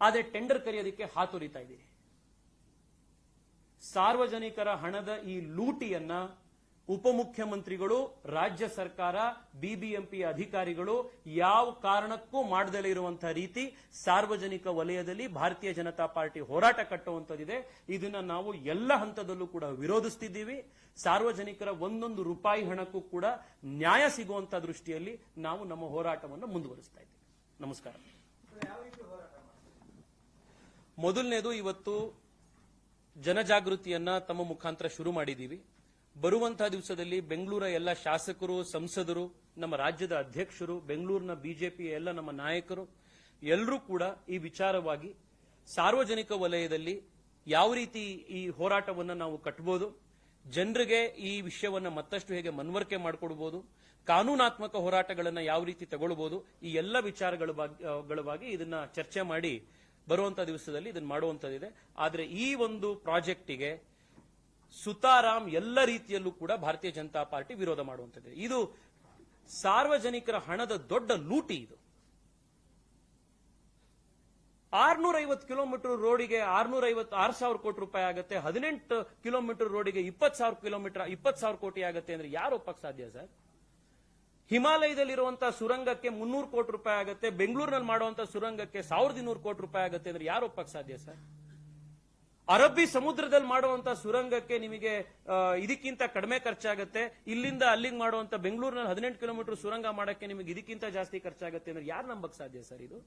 ಆದ್ರೆ ಟೆಂಡರ್ ಕರೆಯೋದಕ್ಕೆ ಹಾತೊರಿತಾ ಇದ್ದೀರಿ. ಸಾರ್ವಜನಿಕರ ಹಣದ ಈ ಲೂಟಿಯನ್ನ ಉಪಮುಖ್ಯಮಂತ್ರಿಗಳು, ರಾಜ್ಯ ಸರ್ಕಾರ, BBMP ಅಧಿಕಾರಿಗಳು ಯಾವ ಕಾರಣಕ್ಕೂ ಮಾಡದಲೇ ಇರುವಂತಹ ರೀತಿ ಸಾರ್ವಜನಿಕ ವಲಯದಲ್ಲಿ ಭಾರತೀಯ ಜನತಾ ಪಾರ್ಟಿ ಹೋರಾಟ ಕಟ್ಟುವಂತದ್ದಿದೆ. ಇದನ್ನ ನಾವು ಎಲ್ಲ ಹಂತದಲ್ಲೂ ಕೂಡ ವಿರೋಧಿಸ್ತಿದ್ದೀವಿ. ಸಾರ್ವಜನಿಕರ ಒಂದೊಂದು ರೂಪಾಯಿ ಹಣಕ್ಕೂ ಕೂಡ ನ್ಯಾಯ ಸಿಗುವಂತ ದೃಷ್ಟಿಯಲ್ಲಿ ನಾವು ನಮ್ಮ ಹೋರಾಟವನ್ನು ಮುಂದುವರಿಸ್ತಾ ಇದ್ದೀವಿ. ನಮಸ್ಕಾರ. ಮೊದಲನೇದು, ಇವತ್ತು ಜನಜಾಗೃತಿಯನ್ನ ತಮ್ಮ ಮುಖಾಂತರ ಶುರು ಮಾಡಿದ್ದೀವಿ. ಬರುವಂತಹ ದಿವಸದಲ್ಲಿ ಬೆಂಗಳೂರ ಎಲ್ಲ ಶಾಸಕರು, ಸಂಸದರು, ನಮ್ಮ ರಾಜ್ಯದ ಅಧ್ಯಕ್ಷರು, ಬೆಂಗಳೂರಿನ ಬಿಜೆಪಿಯ ಎಲ್ಲ ನಮ್ಮ ನಾಯಕರು ಎಲ್ಲರೂ ಕೂಡ ಈ ವಿಚಾರವಾಗಿ ಸಾರ್ವಜನಿಕ ವಲಯದಲ್ಲಿ ಯಾವ ರೀತಿ ಈ ಹೋರಾಟವನ್ನು ನಾವು ಕಟ್ಟಬಹುದು, ಜನರಿಗೆ ಈ ವಿಷಯವನ್ನ ಮತ್ತಷ್ಟು ಹೇಗೆ ಮಾಡಿಕೊಡಬಹುದು, ಕಾನೂನಾತ್ಮಕ ಹೋರಾಟಗಳನ್ನು ಯಾವ ರೀತಿ ತಗೊಳ್ಬಹುದು, ಈ ಎಲ್ಲ ವಿಚಾರಗಳವಾಗಿ ಇದನ್ನ ಚರ್ಚೆ ಮಾಡಿ ಬರುವಂತಹ ದಿವಸದಲ್ಲಿ ಇದನ್ನು ಮಾಡುವಂತದ್ದಿದೆ. ಆದರೆ ಈ ಒಂದು ಪ್ರಾಜೆಕ್ಟಿಗೆ ಸುತಾರಾಮ್ ಎಲ್ಲ ರೀತಿಯಲ್ಲೂ ಕೂಡ ಭಾರತೀಯ ಜನತಾ ಪಾರ್ಟಿ ವಿರೋಧ ಮಾಡುವಂತದ್ದಿದೆ. ಇದು ಸಾರ್ವಜನಿಕರ ಹಣದ ದೊಡ್ಡ ಲೂಟಿ. ಇದು 650 ಕಿಲೋಮೀಟರ್ ರೋಡಿಗೆ 6,000 ಕೋಟಿ ರೂಪಾಯಿ ಆಗುತ್ತೆ. 18 ಕಿಲೋಮೀಟರ್ ರೋಡಿಗೆ 20,000 ಕೋಟಿ ಆಗುತ್ತೆ ಅಂದ್ರೆ ಯಾರು ಒಪ್ಪಕ್ಕೆ ಸಾಧ್ಯ ಸರ್? ಹಿಮಾಲಯದಲ್ಲಿರುವಂತಹ ಸುರಂಗಕ್ಕೆ 300 ಕೋಟಿ ರೂಪಾಯಿ ಆಗುತ್ತೆ. ಬೆಂಗಳೂರಿನಲ್ಲಿ ಮಾಡುವಂತಹ ಸುರಂಗಕ್ಕೆ 1,200 ಕೋಟಿ ರೂಪಾಯಿ ಆಗುತ್ತೆ ಅಂದ್ರೆ ಯಾರು ಒಪ್ಪಕ್ಕೆ ಸಾಧ್ಯ ಸರ್? ಅರಬ್ಬಿ ಸಮುದ್ರದಲ್ಲಿ ಮಾಡುವಂತಹ ಸುರಂಗಕ್ಕೆ ನಿಮಗೆ ಇದಕ್ಕಿಂತ ಕಡಿಮೆ ಖರ್ಚಾಗುತ್ತೆ. ಇಲ್ಲಿಂದ ಅಲ್ಲಿಗೆ ಮಾಡುವಂತ ಬೆಂಗಳೂರಿನಲ್ಲಿ 18 ಕಿಲೋಮೀಟರ್ ಸುರಂಗ ಮಾಡಕ್ಕೆ ನಿಮಗೆ ಇದಕ್ಕಿಂತ ಜಾಸ್ತಿ ಖರ್ಚಾಗುತ್ತೆ ಅಂದ್ರೆ ಯಾರು ನಂಬಕ್ ಸಾಧ್ಯ ಸರ್? ಇದು